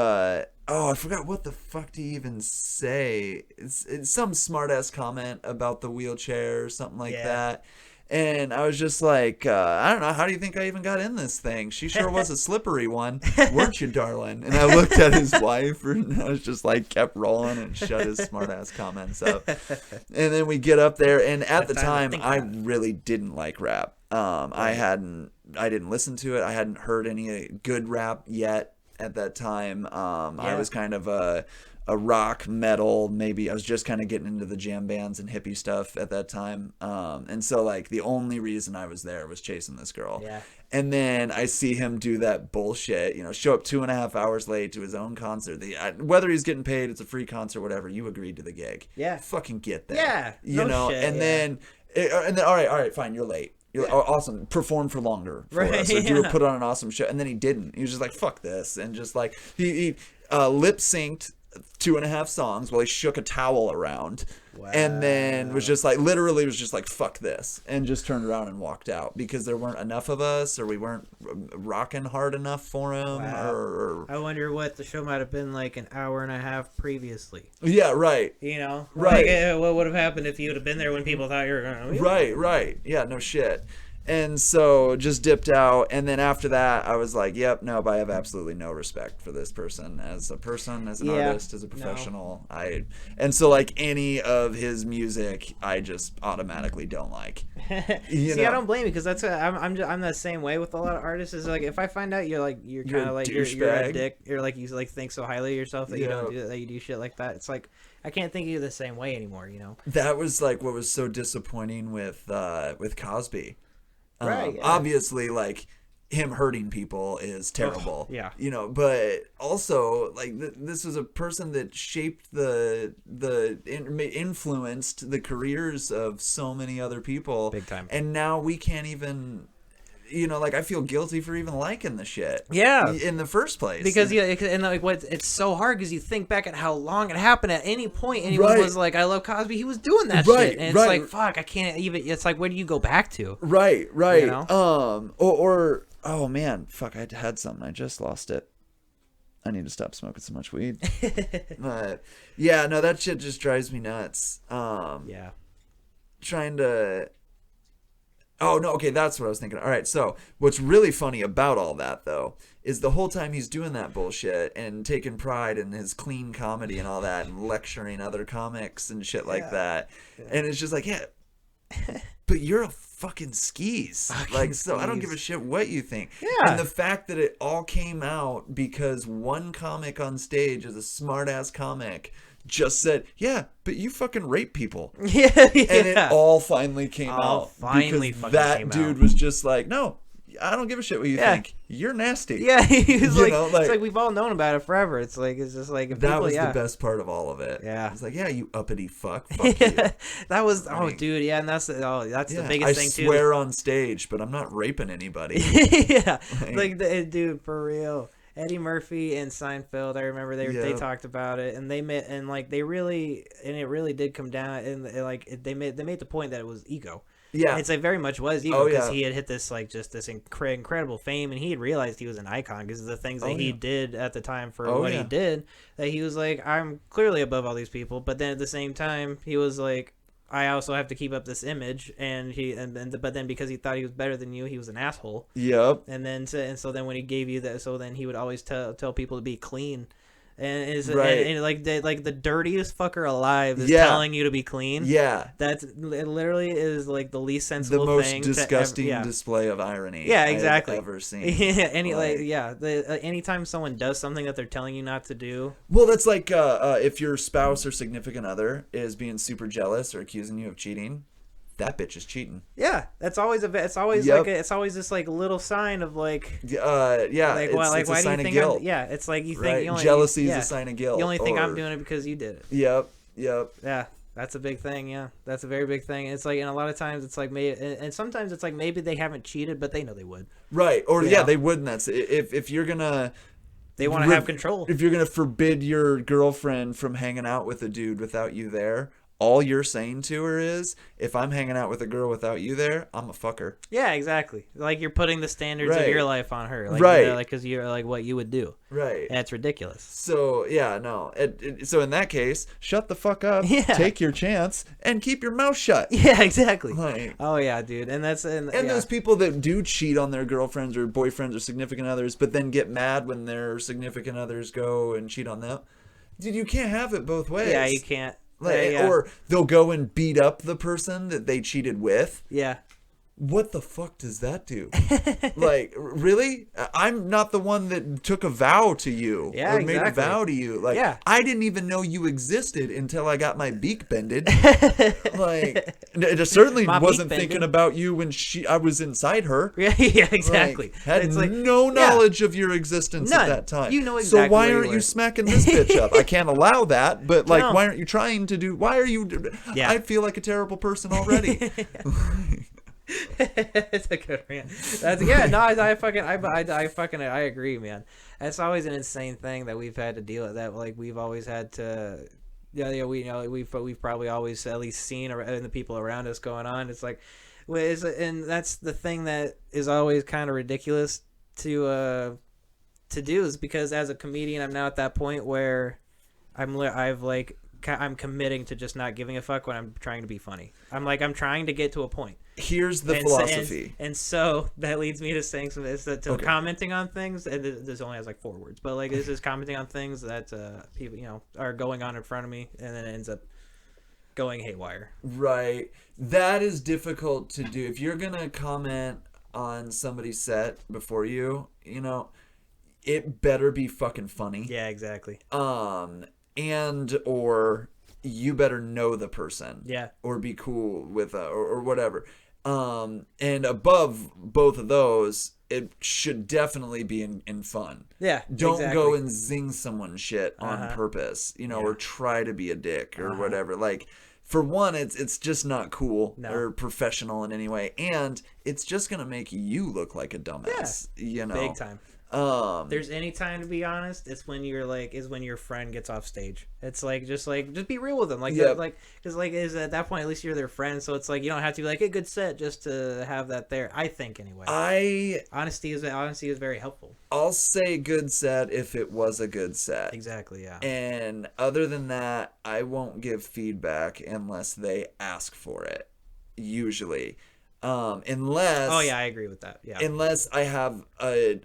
I forgot what the fuck to even say. It's some smart ass comment about the wheelchair or something like that. And I was just like, I don't know, how do you think I even got in this thing? She sure was a slippery one, weren't you, darling? And I looked at his wife, and I was just like, kept rolling and shut his smart ass comments up. And then we get up there, and at the time, I really didn't like rap. I didn't listen to it. I hadn't heard any good rap yet at that time. I was kind of a rock metal, maybe I was just kind of getting into the jam bands and hippie stuff at that time, and so like the only reason I was there was chasing this girl. And then I see him do that bullshit, show up 2.5 hours late to his own concert. Whether he's getting paid, it's a free concert, whatever, you agreed to the gig, fucking get there, then all right, fine, you're late. Awesome. Perform for longer for us. Or put on an awesome show. And then he didn't. He was just like, fuck this. And just like, he lip synced 2.5 songs while he shook a towel around. Wow. And then was just like, literally was just like, fuck this. And just turned around and walked out because there weren't enough of us, or we weren't rocking hard enough for him. Wow. Or I wonder what the show might have been like an hour and a half previously. Yeah, right. Right. Like, what would have happened if you would have been there when people thought you were going to... Right. Yeah, no shit. And so just dipped out, and then after that I was like, yep, no, but I have absolutely no respect for this person, as an artist, as a professional. And so like any of his music I just automatically don't like. See, I don't blame you, because that's I'm the same way with a lot of artists. Is like, if I find out you're kind of like you're a dick, you're like, you like think so highly of yourself that you don't do that, you do shit like that, it's like I can't think of you the same way anymore, That was like what was so disappointing with Cosby. Right. Obviously, like, him hurting people is terrible. But also, like, this was a person that shaped influenced the careers of so many other people. Big time. And now we can't even... like, I feel guilty for even liking the shit. Yeah. In the first place. Because, and like, it's so hard because you think back at how long it happened. At any point anyone was like, I love Cosby, he was doing that shit. And it's like, fuck, I can't even, it's like, where do you go back to? Right. Oh man, fuck, I had something, I just lost it. I need to stop smoking so much weed. But, yeah, no, that shit just drives me nuts. Trying to... Oh, no, okay, that's what I was thinking. All right, so what's really funny about all that, though, is the whole time he's doing that bullshit and taking pride in his clean comedy and all that and lecturing other comics and shit like that. And it's just like, yeah, but you're a fucking skis. So I don't give a shit what you think. Yeah. And the fact that it all came out because one comic on stage is a smart-ass comic just said, yeah, but you fucking rape people. And it all finally came out. Because that dude was just like, no, I don't give a shit what you think. You're nasty. Yeah, he's like, it's like we've all known about it forever. It's just like, if that people, was the best part of all of it. Yeah, it's like, yeah, you uppity fuck. Fuck you. That was dude, yeah, and that's the biggest thing too. I swear on stage, but I'm not raping anybody. Dude, for real. Eddie Murphy and Seinfeld, I remember they talked about it, and they met, and like it really did come down, and they made the point that it was ego. Yeah, it's like very much was ego, because he had hit this like just this incredible fame, and he had realized he was an icon because of the things that he did at the time for what he did. That he was like, I'm clearly above all these people, but then at the same time he was like, I also have to keep up this image, and but then because he thought he was better than you, he was an asshole. Yep. And so then when he gave you that, so then he would always tell people to be clean, and like the dirtiest fucker alive is telling you to be clean. Yeah, it literally is like the least sensible thing. The most disgusting display of irony. Yeah, exactly. I've ever seen. Anytime someone does something that they're telling you not to do. Well, that's like if your spouse or significant other is being super jealous or accusing you of cheating. That bitch is cheating. Yeah, that's always it's always this like little sign of like it's why do you think guilt. It's like you think jealousy is a sign of guilt. You only think I'm doing it because you did it. Yep. Yeah, that's a big thing. Yeah, that's a very big thing. It's like, and a lot of times it's like and sometimes it's like maybe they haven't cheated, but they know they would. Right, or they wouldn't. That's if you're gonna. They want to have control. If you're gonna forbid your girlfriend from hanging out with a dude without you there, all you're saying to her is, if I'm hanging out with a girl without you there, I'm a fucker. Yeah, exactly. Like you're putting the standards of your life on her, like, right? You know, like because you're like what you would do, right? That's ridiculous. So yeah, no. So in that case, shut the fuck up. Yeah. Take your chance and keep your mouth shut. Yeah, exactly. Like, oh yeah, dude, and those people that do cheat on their girlfriends or boyfriends or significant others, but then get mad when their significant others go and cheat on them. Dude, you can't have it both ways. Yeah, you can't. Like, or they'll go and beat up the person that they cheated with. Yeah. What the fuck does that do? Like, really? I'm not the one that took a vow to you or made a vow to you. Like, I didn't even know you existed until I got my beak bended. Like, I certainly wasn't thinking about you when I was inside her. Yeah, exactly. Like, had no knowledge of your existence at that time. You know exactly. So why aren't you smacking this bitch up? I can't allow that. But like, why aren't you trying to do? Why are you? Yeah. I feel like a terrible person already. It's a good rant. I agree, man. That's always an insane thing that we've had to deal with. That like we've always had to. We've probably always at least seen in the people around us going on. It's like, and that's the thing that is always kind of ridiculous to do, is because as a comedian, I'm now at that point where I'm committing to just not giving a fuck when I'm trying to be funny. I'm trying to get to a point. Here's the philosophy. And so that leads me to saying some commenting on things. And this only has like 4 words, but like this is commenting on things that people are going on in front of me, and then it ends up going haywire. Right. That is difficult to do. If you're gonna comment on somebody's set before you, it better be fucking funny. Yeah, exactly. And or you better know the person. Yeah. Or be cool with or whatever. And above both of those, it should definitely be in fun. Yeah. Don't go and zing someone shit on purpose, or try to be a dick or whatever. Like, for one, it's just not cool or professional in any way, and it's just gonna make you look like a dumbass. Yeah. Big time. There's any time to be honest, it's when when your friend gets off stage. It's just be real with them, because is at that point at least you're their friend, so it's like you don't have to be like a good set just to have that there. I think anyway. Honesty is very helpful. I'll say good set if it was a good set. Exactly, yeah. And other than that, I won't give feedback unless they ask for it. Usually. Unless I agree with that. Yeah. Unless I have a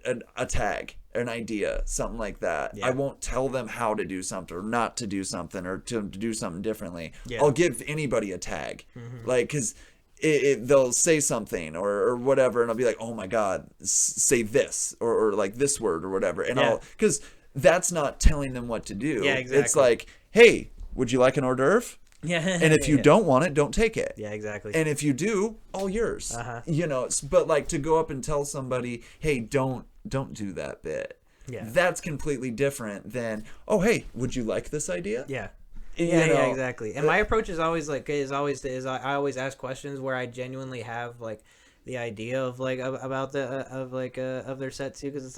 tag, an idea, something like that. Yeah. I won't tell them how to do something or not to do something or to do something differently. Yeah. I'll give anybody a tag. Mm-hmm. Like, because they'll say something or whatever, and I'll be like, oh my God, say this or like this word or whatever. And because that's not telling them what to do. Yeah, exactly. It's like, hey, would you like an hors d'oeuvre? Yeah. And if you don't want it, don't take it. Yeah, exactly. And if you do, all yours. But like to go up and tell somebody, hey, don't do that bit. Yeah. That's completely different than, oh, hey, would you like this idea? Yeah. Yeah, exactly. And my approach is always I always ask questions where I genuinely have like the idea of like about of their set too, because it's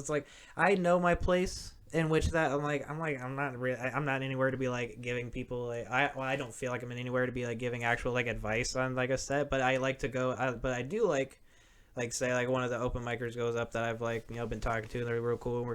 like I know my place. In which that I'm not anywhere to be like giving people like I don't feel like I'm in anywhere to be like giving actual like advice on like a set, but I like to go but I do like say like one of the open micers goes up that I've been talking to, and they're real cool, and we're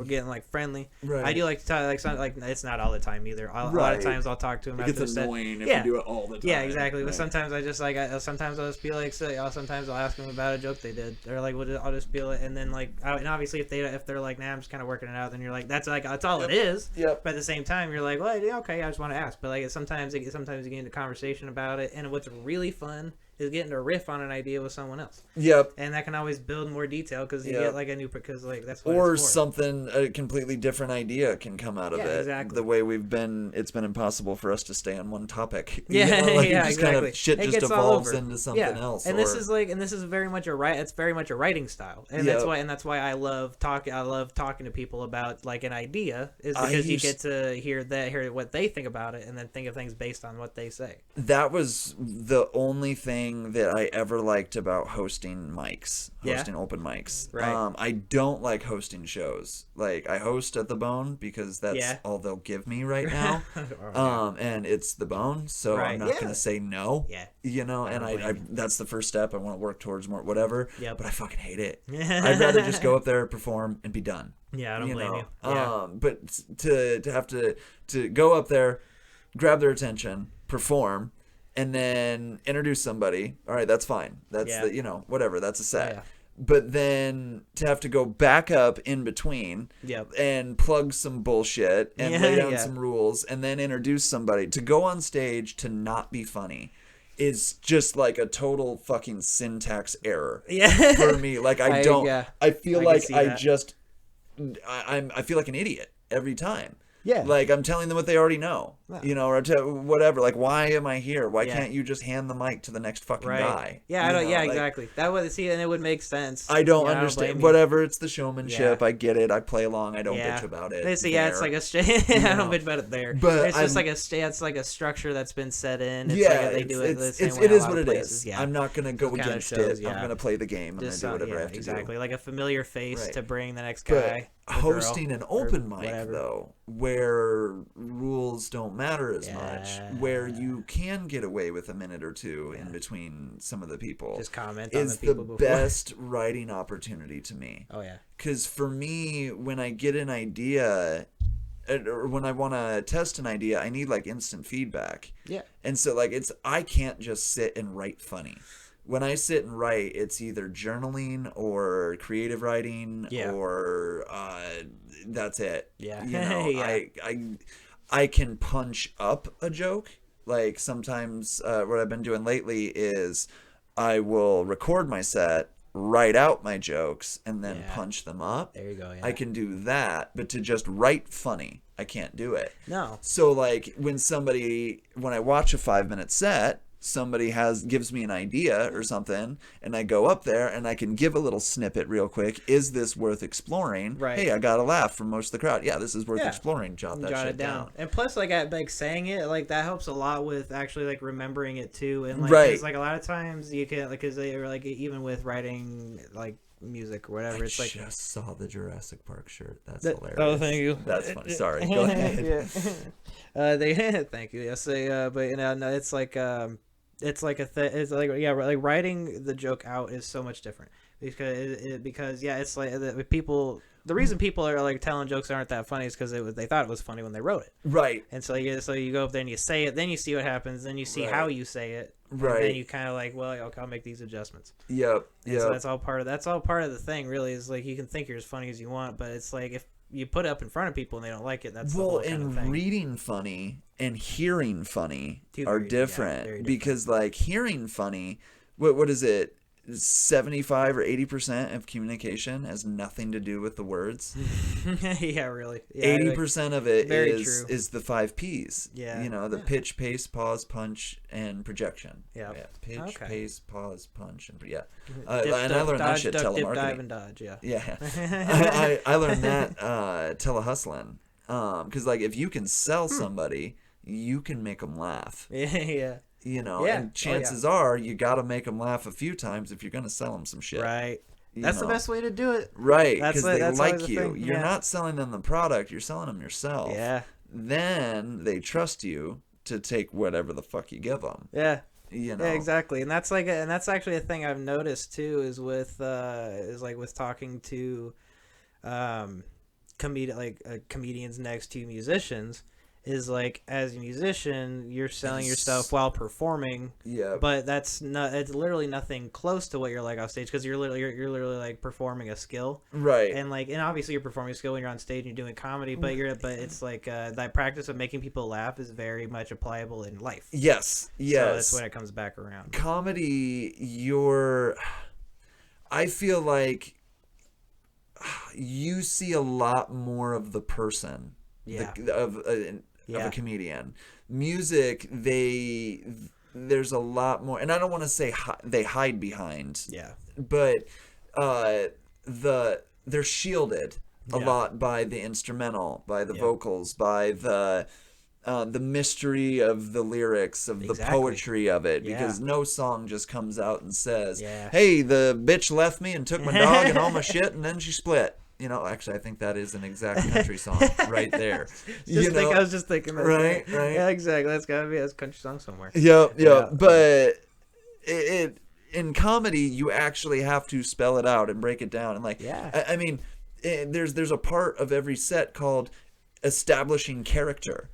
getting like friendly. Right. I do like to talk like it's not all the time either. A lot of times I'll talk to them after the set. It's annoying if you do it all the time. Yeah, exactly. Right. But sometimes I just sometimes I'll just be like, sometimes I'll ask them about a joke they did, or like I'll just be like, and then and obviously if they're like, nah, I'm just kind of working it out, then you're like, that's all it is. Yep. But at the same time, you're like, well, okay, I just want to ask. But like sometimes you get into conversation about it, and what's really fun is getting to riff on an idea with someone else. Yep. And that can always build more detail because you get like a new, because like that's what or it's for. Something, a completely different idea can come out of it. Exactly. The way it's been impossible for us to stay on one topic. Yeah, just kind of shit just evolves into something else. And this is very much it's very much a writing style, and that's why I love talking to people about like an idea, is because you get to hear what they think about it, and then think of things based on what they say. That was the only thing thing that I ever liked about hosting open mics. Right. I don't like hosting shows. Like, I host at the Bone because that's all they'll give me right now. And it's the Bone, so I'm not gonna say no. Yeah. You know, and I that's the first step. I want to work towards more, whatever. Yep. But I fucking hate it. I'd rather just go up there, perform, and be done. Yeah, I don't blame you. But to have to go up there, grab their attention, perform, and then introduce somebody. All right, that's fine. That's whatever. That's a set. Yeah. But then to have to go back up in between and plug some bullshit and lay down some rules and then introduce somebody, to go on stage to not be funny is just like a total fucking syntax error for me. Like, I feel like I feel like an idiot every time. Yeah. Like, I'm telling them what they already know, or whatever. Like, why am I here? Why can't you just hand the mic to the next fucking guy? Yeah, I don't. Yeah, exactly. That would and it would make sense. I don't understand. Whatever, it's the showmanship. I get it. I play along. I don't bitch about it. It's like a I don't bitch about it there. But it's just it's like a structure that's been set in. It's like they do it the same way. It is what it is. I'm not gonna go against it. I'm gonna play the game. I'm gonna do whatever I have to do. Exactly, like a familiar face to bring the next guy. Hosting an open mic, though, where rules don't matter as much, where you can get away with a minute or two in between some of the people, just comment is on the people the before. Best writing opportunity to me. Oh yeah, because for me, when I get an idea, or when I want to test an idea, I need like instant feedback. Yeah, and so like I can't just sit and write funny. When I sit and write, it's either journaling or creative writing or that's it. Yeah. You know, I can punch up a joke. Like, sometimes what I've been doing lately is I will record my set, write out my jokes, and then punch them up. There you go. Yeah. I can do that, but to just write funny, I can't do it. No. So like when I watch a 5-minute set, somebody gives me an idea or something, and I go up there and I can give a little snippet real quick. Is this worth exploring? Right. Hey, I got a laugh from most of the crowd. Yeah, this is worth exploring. Jot shit down. And plus, like saying it, like that helps a lot with actually like remembering it too. And like, right. 'cause, like a lot of times you can, like, because they are like, even with writing like music or whatever, it's like, I just saw the Jurassic Park shirt. That's hilarious. Oh, thank you. That's funny. Sorry. Go ahead. Thank you. Yes, but no, it's like it's like it's like like writing the joke out is so much different because it's like the reason people are like telling jokes aren't that funny is because they thought it was funny when they wrote it, right? And so you go up there and you say it, then you see what happens, then you see how you say it, right? And then you kind of like, well, okay, I'll make these adjustments. Yep. So that's all part of the thing, really, is like you can think you're as funny as you want, but it's like if you put it up in front of people and they don't like it, that's the whole kind of thing. Reading funny and hearing funny are different, very different, because like hearing funny, what is it? 75 or 80% of communication has nothing to do with the words. Yeah, really. Yeah, 80% of it true. is the 5 P's. Yeah. You know, the pitch, pace, pause, punch, and projection. Yeah. Pitch, pace, pause, punch, and and I learned that shit telemarketing. Dip, dive, and dodge. Yeah. Yeah. I learned that telehustling. Because like if you can sell somebody, you can make them laugh. Yeah. You know, and chances are you got to make them laugh a few times if you're going to sell them some shit. Right. That's the best way to do it. Right, because they like you. Yeah. You're not selling them the product, you're selling them yourself. Yeah. Then they trust you to take whatever the fuck you give them. Yeah. You know. Yeah, exactly. And that's actually a thing I've noticed too is with talking to comedians next to musicians. Is like, as a musician, you're selling yourself while performing. Yeah. But it's literally nothing close to what you're like off stage, because you're literally like performing a skill. Right. And obviously you're performing a skill when you're on stage and you're doing comedy, but it's like that practice of making people laugh is very much applicable in life. Yes. Yes. So that's when it comes back around. Comedy, I feel like you see a lot more of the person. Yeah. Of a comedian. Music, there's a lot more, and I don't want to say they hide behind. Yeah. But they're shielded a lot by the instrumental, by the vocals, by the the mystery of the lyrics, of the poetry of it, because no song just comes out and says, hey, the bitch left me and took my dog and all my shit and then she split. You know, actually, I think that is an exact country song right there. I was just thinking that. Right. Yeah, exactly. That's gotta be a country song somewhere. Yeah. But it in comedy, you actually have to spell it out and break it down. And I mean, there's a part of every set called establishing character.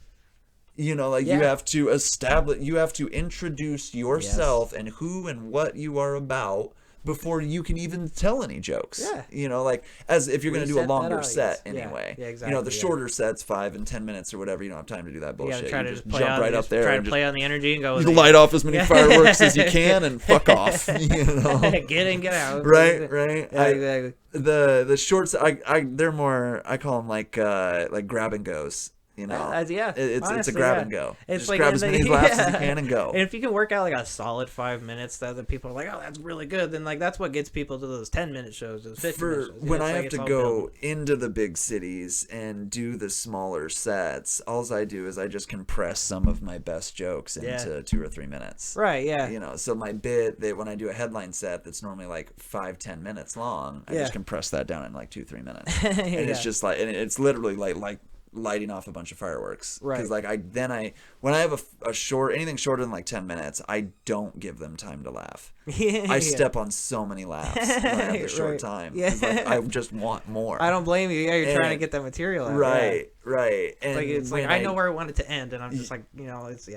You know, you have to introduce yourself and who and what you are about before you can even tell any jokes. Yeah. You know, as if you're going to do a longer set anyway. Yeah, exactly. You know, the shorter sets, 5 and 10 minutes or whatever, you don't have time to do that bullshit. You try to just jump right up there. Try to play on the energy and go. You light off as many fireworks as you can and fuck off. You know? Get in, get out. Right. Yeah, exactly. The shorts, they're more, I call them like grab and goes. You know, it's a grab and go. It's just grab as many laughs as you can and go. And if you can work out a solid 5 minutes that the people are like, oh, that's really good, then that's what gets people to those 10-minute shows, those 15-minute shows. When I have to go into the big cities and do the smaller sets, all I do is I just compress some of my best jokes into 2 or 3 minutes. Right. Yeah. You know, so my bit that when I do a headline set that's normally 5-10 minutes long, I just compress that down in 2-3 minutes. And it's just and it's literally like lighting off a bunch of fireworks, right? Because when I have a short, anything shorter than 10 minutes, I don't give them time to laugh. I step on so many laughs when I have the short time. I just want more. I don't blame you. You're trying to get that material out. Right. And it's I know where I want it to end, and I'm just it's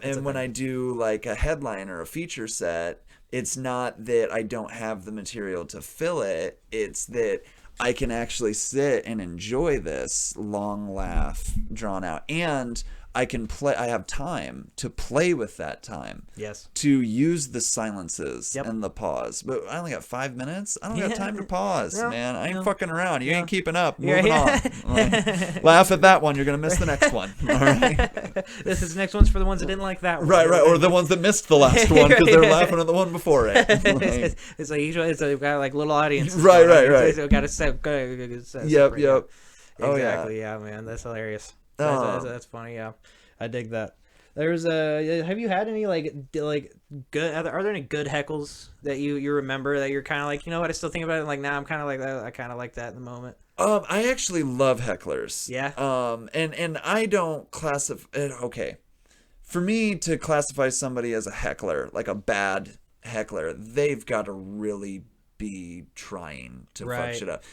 and when I do a headline or a feature set, it's not that I don't have the material to fill it. It's that I can actually sit and enjoy this long laugh drawn out, and I can play. I have time to play with that time. Yes. To use the silences and the pause. But I only got 5 minutes. I don't got time to pause, man. I ain't fucking around. You ain't keeping up. Moving on. Laugh at that one. You're gonna miss the next one. All right. This next one's for the ones that didn't like that one. Right. Or the ones that missed the last one because they're laughing at the one before it. It's usually it's got little audiences. Right. It's got a set. Yep. Exactly. Yeah, man. That's hilarious. That's funny. Yeah, I dig that. There's have you had any good? Are there any good heckles that you remember that you're kind of you know what, I still think about it and I'm kind of like that. I kind of like that in the moment. I actually love hecklers. Yeah. And I don't classify. Okay, for me to classify somebody as a heckler, like a bad heckler, they've got to really be trying to fuck shit up.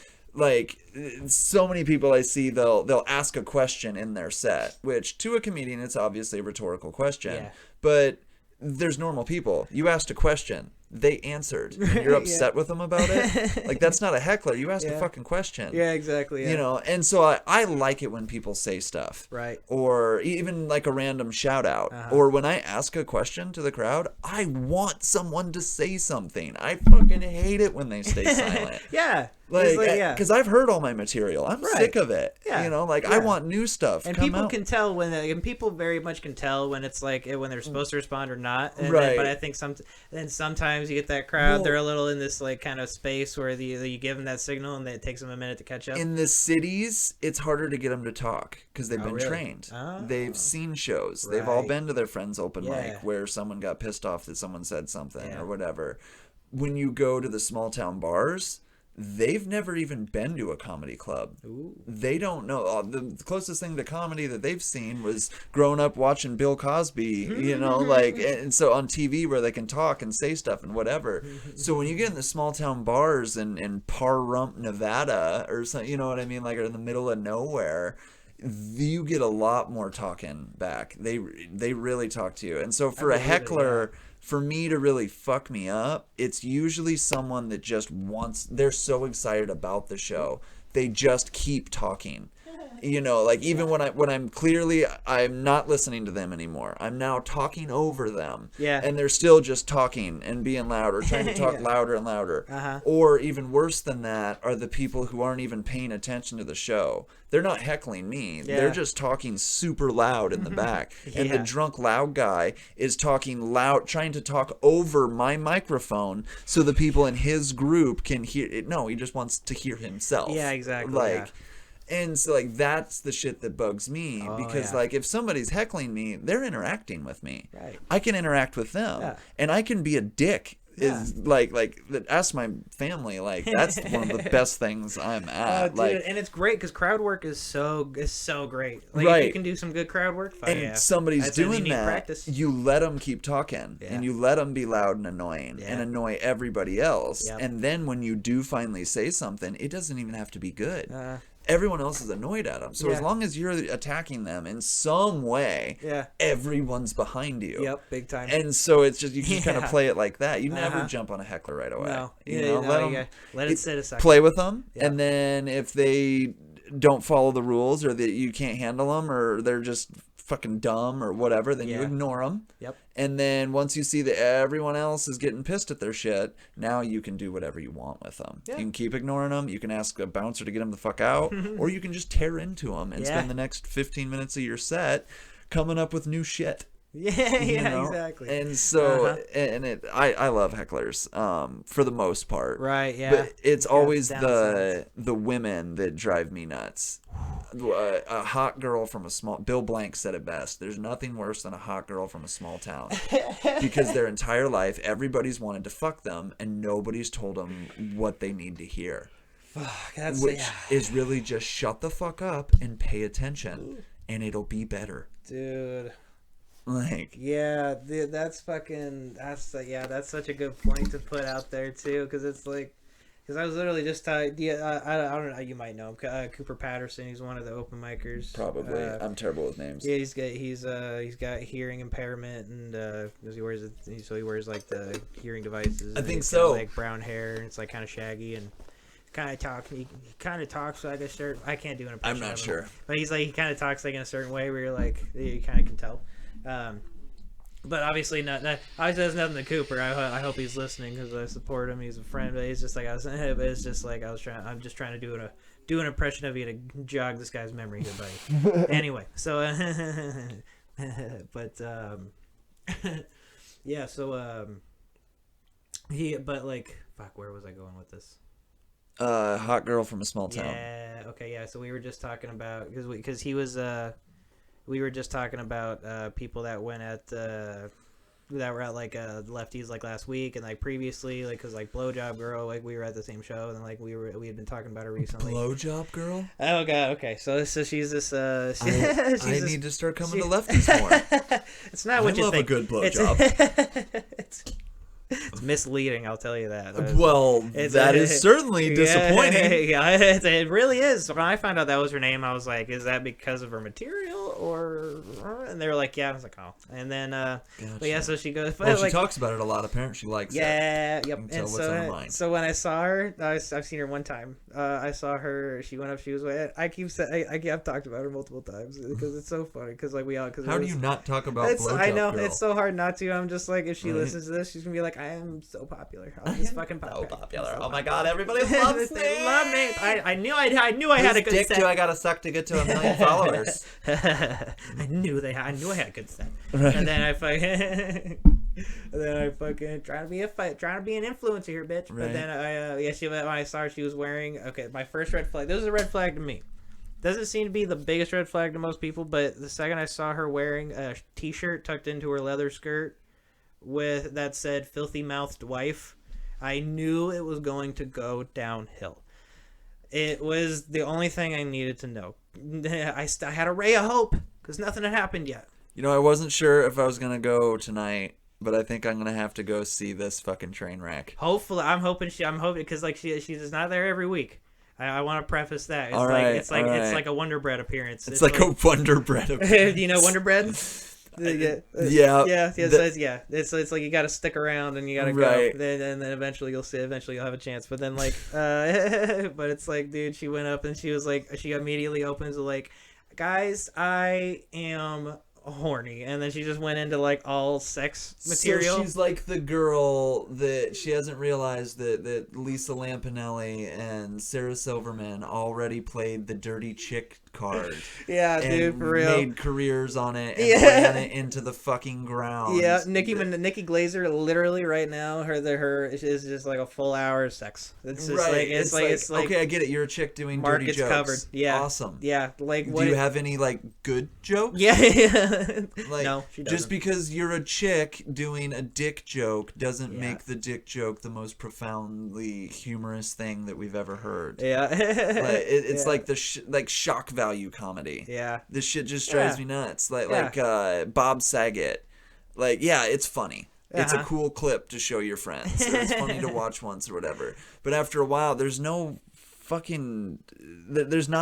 So many people I see, they'll ask a question in their set, which to a comedian it's obviously a rhetorical question, but there's normal people. You asked a question, they answered, and you're upset with them about it. That's not a heckler. You asked a fucking question. Yeah, exactly. Yeah. You know, and so I like it when people say stuff, right? Or even a random shout out, or when I ask a question to the crowd, I want someone to say something. I fucking hate it when they stay silent. Yeah. Because I've heard all my material. I'm sick of it. Yeah. You know, I want new stuff. And people can tell and people very much can tell when it's when they're supposed to respond or not. Right. But I think sometimes you get that crowd. They're a little in this kind of space where you give them that signal and it takes them a minute to catch up. In the cities, it's harder to get them to talk because they've been trained. Oh. They've seen shows. They've all been to their friend's open mic where someone got pissed off that someone said something or whatever. When you go to the small town bars, they've never even been to a comedy club. Ooh. They don't know. The closest thing to comedy that they've seen was growing up watching Bill Cosby, you know, and so on TV where they can talk and say stuff and whatever. So when you get in the small town bars in Pahrump, Nevada or something, you know what I mean, or in the middle of nowhere, you get a lot more talking back. They really talk to you. And so for a heckler, for me to really fuck me up, it's usually someone that just they're so excited about the show, they just keep talking. You know, even when I'm not listening to them anymore. I'm now talking over them. Yeah. And they're still just talking and being loud or trying to talk louder and louder. Or even worse than that are the people who aren't even paying attention to the show. They're not heckling me. Yeah. They're just talking super loud in the back. And the drunk loud guy is talking loud, trying to talk over my microphone so the people in his group can hear it. No, he just wants to hear himself. Yeah, exactly. And so, like, that's the shit that bugs me because, like, if somebody's heckling me, they're interacting with me. Right. I can interact with them, and I can be a dick. Is like ask my family. Like, that's one of the best things I'm at. Dude, like, and it's great because crowd work is so great. Like, right. if you can do some good crowd work, and somebody's that's doing that, practice. you let them keep talking, and you let them be loud and annoying, and annoy everybody else. And then when you do finally say something, it doesn't even have to be good. Everyone else is annoyed at them. So as long as you're attacking them in some way, everyone's behind you. Yep, big time. And so it's just, you just kind of play it like that. You never jump on a heckler right away. No. You know, let it sit a second. Play with them, and then if they don't follow the rules or that you can't handle them or they're just fucking dumb or whatever, then you ignore them. Yep. And then once you see that everyone else is getting pissed at their shit, now you can do whatever you want with them. You can keep ignoring them. You can ask a bouncer to get them the fuck out, or you can just tear into them and spend the next 15 minutes of your set coming up with new shit. Exactly. And so, I love hecklers, for the most part. Right. Yeah. But it's always the women that drive me nuts. A hot girl from a small, Bill Blank said it best. There's nothing worse than a hot girl from a small town, because their entire life everybody's wanted to fuck them and nobody's told them what they need to hear. Fuck, which is really just shut the fuck up and pay attention, and it'll be better, dude. Like, yeah, dude, that's such a good point to put out there too, because it's like, because I was literally just I don't know, you might know him, Cooper Patterson. He's one of the open micers. Probably. I'm terrible with names. Yeah, he's got hearing impairment, and he wears like the hearing devices. I think so. Like brown hair, and it's like kind of shaggy, and he kind of talks like a certain. I can't do an impression. I'm not sure, but he's like, he kind of talks like in a certain way where you're like, you kind of can tell. But obviously obviously there's nothing to Cooper. I hope he's listening because I support him. He's a friend. But it's just like I'm just trying to do an impression of you to jog this guy's memory here, buddy. Anyway, so but yeah, so where was I going with this? Hot girl from a small town. Yeah. Okay. Yeah. So we were just talking about because he was we were just talking about people that went at that were at like lefties like last week and like previously, like, because like Blowjob Girl, like we were at the same show and like we had been talking about her recently. Blowjob Girl? Oh god. Okay. So she's this. I need to start coming to lefties more. It's not what you think. I love a good blowjob. It's misleading, I'll tell you that. Well, that is certainly disappointing. Yeah, it really is. When I found out that was her name, I was like, is that because of her material? And they were like, yeah. I was like, oh. And then, but yeah, so she goes. Well, she talks about it a lot. Apparently, she likes it. Yeah, yep. And so, so when I saw her, I've seen her one time. I saw her. She went up. She was. I've talked about her multiple times because it's so funny. Because like how do you not talk about Blowjob I know Girl? It's so hard not to. I'm just like, if she listens to this, she's gonna be like, I am so popular. I'm just fucking popular. So popular. Oh my god, everybody loves me. They love me. I knew I had a good dick set. do I gotta suck to get to 1 million followers? I knew I had a good set. Right. And then I fucking trying to be an influencer here, bitch. Right. But then when I saw her, she was wearing my first red flag. This was a red flag to me. Doesn't seem to be the biggest red flag to most people, but the second I saw her wearing a t-shirt tucked into her leather skirt with that said "filthy mouthed wife," I knew it was going to go downhill. It was the only thing I needed to know. I had a ray of hope because nothing had happened yet. You know, I wasn't sure if I was gonna go tonight, but I think I'm gonna have to go see this fucking train wreck. Hopefully, I'm hoping because like she's not there every week. I want to preface that. It's it's like a Wonder Bread appearance. It's like a Wonder Bread appearance. You know Wonder Bread? Yeah. It's like you got to stick around and you got to go. Then eventually you'll see. Eventually you'll have a chance. But then like, but it's like, dude, she went up and she was like, she immediately opens like, guys, I am horny, and then she just went into like all sex material. So she's like the girl that she hasn't realized that Lisa Lampanelli and Sarah Silverman already played the dirty chick card. Yeah, and dude, for real. Made careers on it and ran it into the fucking ground. Yeah, Nikki Glaser literally right now her is just like a full hour of sex. It's just right. it's like okay, I get it. You're a chick doing dirty jokes. Covered. Yeah, awesome. Yeah, like do you have any like good jokes? Yeah, like no, she doesn't. Just because you're a chick doing a dick joke doesn't make the dick joke the most profoundly humorous thing that we've ever heard. Yeah, it's like the like shock value comedy. Yeah, this shit just drives me nuts. Like Bob Saget. Like, yeah, it's funny. It's a cool clip to show your friends. Or it's funny to watch once or whatever. But after a while, there's not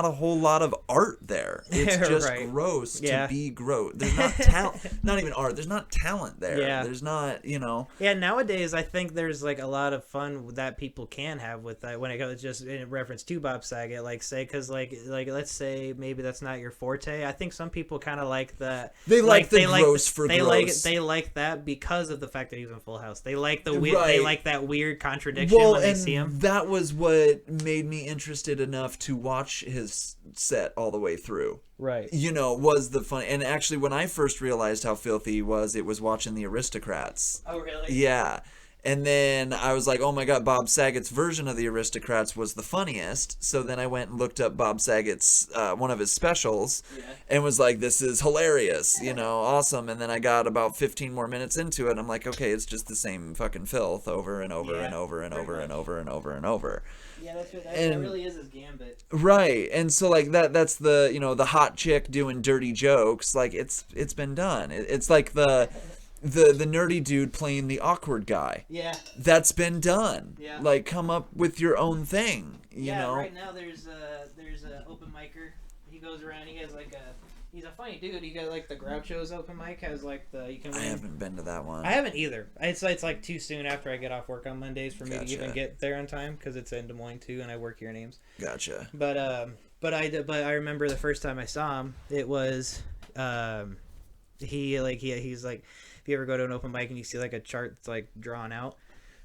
a whole lot of art there. It's just gross to be gross. There's not talent. Not even art. There's not talent there. Yeah. There's not, Yeah, nowadays I think there's like a lot of fun that people can have with that when it goes just in reference to Bob Saget. Like say, because like let's say maybe that's not your forte. I think some people kind of like that. They like the gross for gross. They like that because of the fact that he's in Full House. They like the weird. They like that weird contradiction when they see him. That was what made me interested enough to watch his set all the way through. Right. Was the fun. And actually, when I first realized how filthy he was, it was watching The Aristocrats. Oh, really? Yeah. And then I was like, oh my God, Bob Saget's version of The Aristocrats was the funniest. So then I went and looked up Bob Saget's, one of his specials, and was like, this is hilarious, awesome. And then I got about 15 more minutes into it, and I'm like, okay, it's just the same fucking filth over and over and over and over and over and over and over. Yeah, that really is his gambit. Right. And so like that's the, the hot chick doing dirty jokes. Like it's been done. It's like the nerdy dude playing the awkward guy. Yeah. That's been done. Yeah. Like come up with your own thing, you know. Right now there's a open micer. He goes around, he has like he's a funny dude. He got like the Groucho's open mic has like you can win. I haven't been to that one. I haven't either. It's like too soon after I get off work on Mondays for me to even get there on time because it's in Des Moines too, and I work here in Ames. Gotcha. But I remember the first time I saw him, it was he's like, if you ever go to an open mic and you see like a chart that's like drawn out,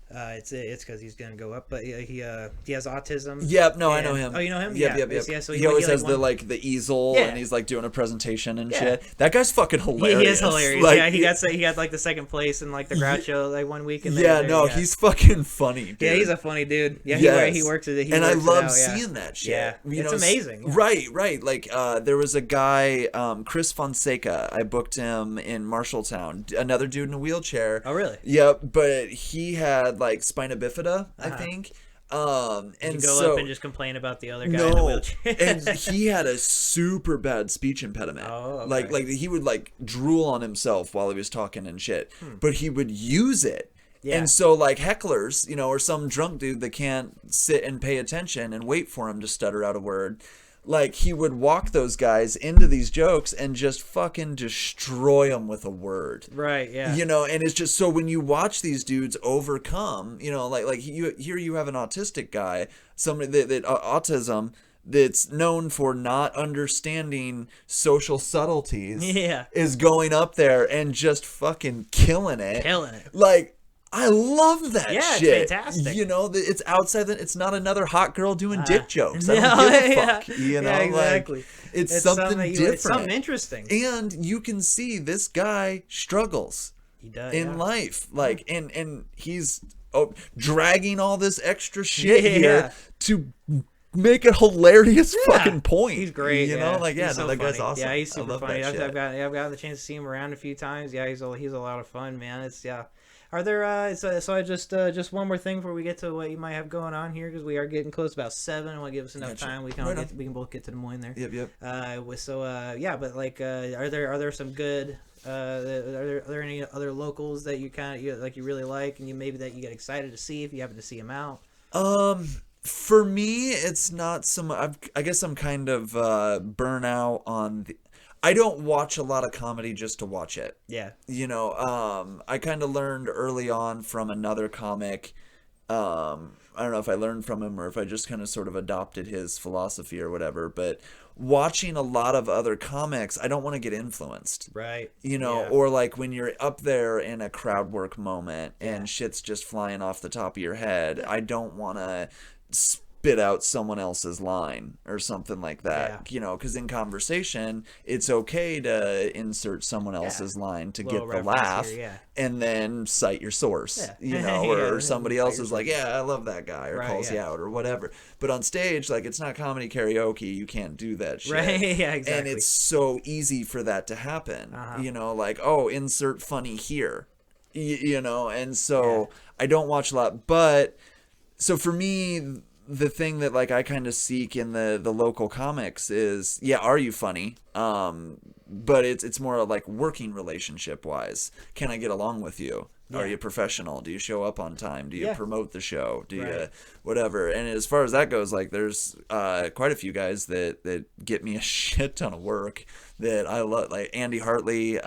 it's because he's gonna go up, but he has autism. Yep, no, I know him. Oh, you know him? Yep. Yeah, so he always has the easel, and he's like doing a presentation and shit. That guy's fucking hilarious. He is hilarious. Like, he got like the second place in like the Groucho like 1 week. He's fucking funny, dude. Yeah, he's a funny dude. Yeah, he works it. And I love seeing that shit. Yeah, it's amazing. Right. Like there was a guy, Chris Fonseca. I booked him in Marshalltown. Another dude in a wheelchair. Oh, really? Yep, but he had like spina bifida, I think. And you go up and just complain about the other guy in the wheelchair. And he had a super bad speech impediment. Oh, okay. Like he would like drool on himself while he was talking and shit. But he would use it. Yeah. And so like hecklers, or some drunk dude that can't sit and pay attention and wait for him to stutter out a word, like he would walk those guys into these jokes and just fucking destroy them with a word. Right, yeah. And it's just so when you watch these dudes overcome, like here you have an autistic guy, somebody that autism that's known for not understanding social subtleties is going up there and just fucking killing it. Like, I love that shit. Yeah, it's fantastic. It's outside that. It's not another hot girl doing dick jokes. I don't give a fuck. Exactly. Like, it's something different. It's something interesting. And you can see this guy struggles. He does in life. Like, and he's dragging all this extra shit here to make a hilarious fucking point. He's great. That guy's awesome. Yeah, he's super funny. I've gotten the chance to see him around a few times. Yeah, he's a lot of fun, man. Are there so I just one more thing before we get to what you might have going on here, because we are getting close to about 7. I want to give us enough time. We can both get to Des Moines there. Yep. But like are there some good are there any other locals that you really like, and you get excited to see if you happen to see them out? For me, it's not so much. I guess I'm kind of burnout on the. I don't watch a lot of comedy just to watch it. Yeah. I kind of learned early on from another comic. I don't know if I learned from him or if I just kind of sort of adopted his philosophy or whatever, but watching a lot of other comics, I don't want to get influenced. Right. Or like when you're up there in a crowd work moment and shit's just flying off the top of your head, I don't want to spit spit out someone else's line or something like that. Yeah. You know, because in conversation, it's okay to insert someone else's line to Little get the reference laugh, here, yeah. and then cite your source. Yeah. You know, Yeah, or somebody else cite is your like, yeah, I love that guy, or Right, calls you yeah. out or whatever. But on stage, like, it's not comedy karaoke. You can't do that shit. Right, yeah, exactly. And it's so easy for that to happen. You know, like, oh, insert funny here. You know, and so I don't watch a lot. But so for me, the thing that like I kind of seek in the local comics is, yeah, are you funny? But it's more like working relationship wise. Can I get along with you? Yeah. Are you professional? Do you show up on time? Do you promote the show? Do Right. you whatever? And as far as that goes, like there's quite a few guys that get me a shit ton of work that I love, like Andy Hartley,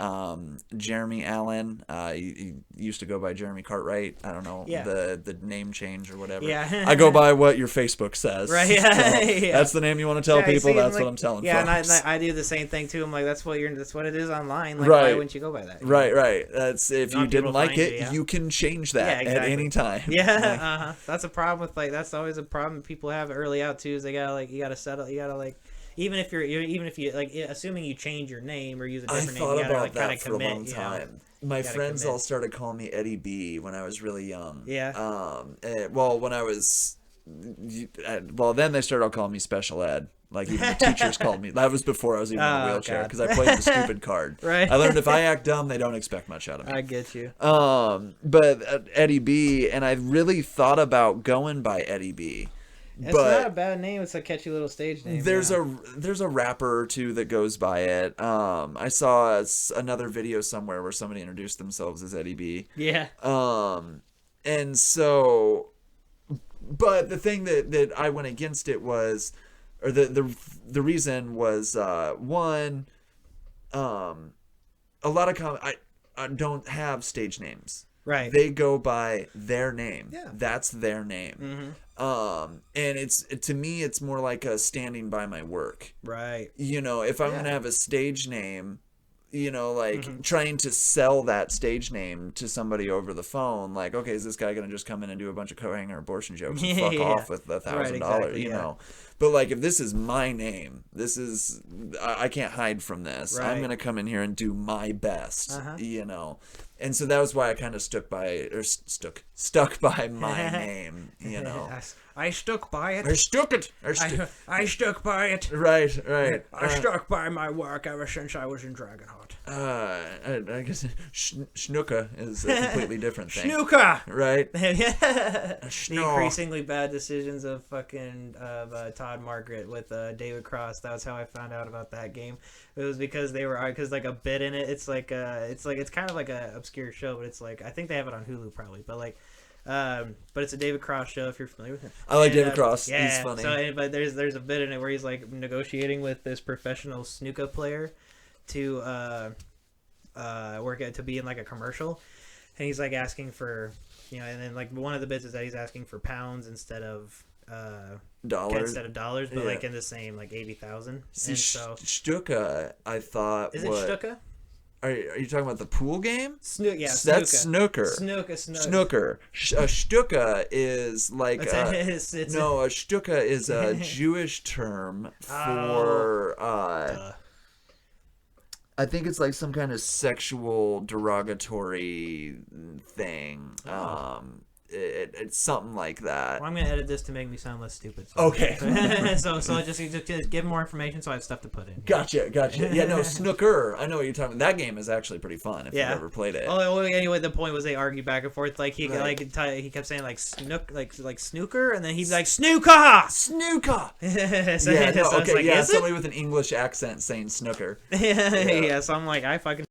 Jeremy Allen. He used to go by Jeremy Cartwright. I don't know the name change or whatever. Yeah. I go by what your Facebook says. Right. So Yeah. that's the name you want to tell Yeah, people. see, That's like, what I'm telling yeah, folks. and I do the same thing too. I'm like, that's what it is online. Like, Right. why wouldn't you go by that? Right. That's if you want didn't people to like find it, you, yeah. you can change that Yeah, at exactly. any time. Yeah, that's a problem with like that's always a problem people have early out too. Is they gotta like you gotta settle, you gotta like even if you like assuming you change your name or use a I different name, thought you gotta about like kind that of for commit. a long You know? time. My gotta friends commit. all started calling me Eddie B when I was really young. Yeah. Well, when I was, well, then they started all calling me Special Ed. Like even the teachers called me. That was before I was even in a wheelchair God. because I played the stupid card. Right. I learned if I act dumb, they don't expect much out of me. I get you. But Eddie B, and I really thought about going by Eddie B. It's but not a bad name. It's a catchy little stage name. there's yeah. a rapper or two that goes by it. I saw another video somewhere where somebody introduced themselves as Eddie B. Yeah. And so, but the thing that I went against it was, or the reason was one, a lot of I don't have stage names. Right. They go by their name. Yeah. That's their name. And it's to me it's more like a standing by my work. Right. You know, if I'm gonna have a stage name, you know, like trying to sell that stage name to somebody over the phone, like, okay, is this guy gonna just come in and do a bunch of co-hanger abortion jokes and fuck off with $1,000? exactly, you yeah. know. But like, if this is my name, I can't hide from this. Right. I'm gonna come in here and do my best, you know. And so that was why I kind of stuck by my name, you know. I stuck by it. I stuck it. I stuck by it. Right. I stuck by my work ever since I was in Dragonheart. I guess Snooka is a completely different thing. Snooka! Right? The increasingly bad decisions of fucking Todd Margaret with David Cross. That's how I found out about that game. It was because because like a bit in it. It's kind of like a obscure show, but it's like I think they have it on Hulu probably. But like, but it's a David Cross show if you're familiar with him. I like David Cross. Yeah, he's funny. So, but there's a bit in it where he's like negotiating with this professional snooker player to to be in like a commercial, and he's like asking for and then like one of the bits is that he's asking for pounds instead of dollars, but like in the same like 80,000. See, so Stuka, I thought is it Stuka? Are you talking about the pool game? That's snooker. Snooker. A shtuka is like a shtuka is a Jewish term for I think it's like some kind of sexual derogatory thing. It's something like that. Well, I'm gonna edit this to make me sound less stupid. So. Okay. so just give more information so I have stuff to put in. Gotcha. Yeah, no, snooker. I know what you're talking about. That game is actually pretty fun if you've ever played it. Oh, anyway, the point was they argued back and forth. Like he kept saying like snooker, and then he's like snooker. Somebody with an English accent saying snooker. Yeah. So I'm like, I fucking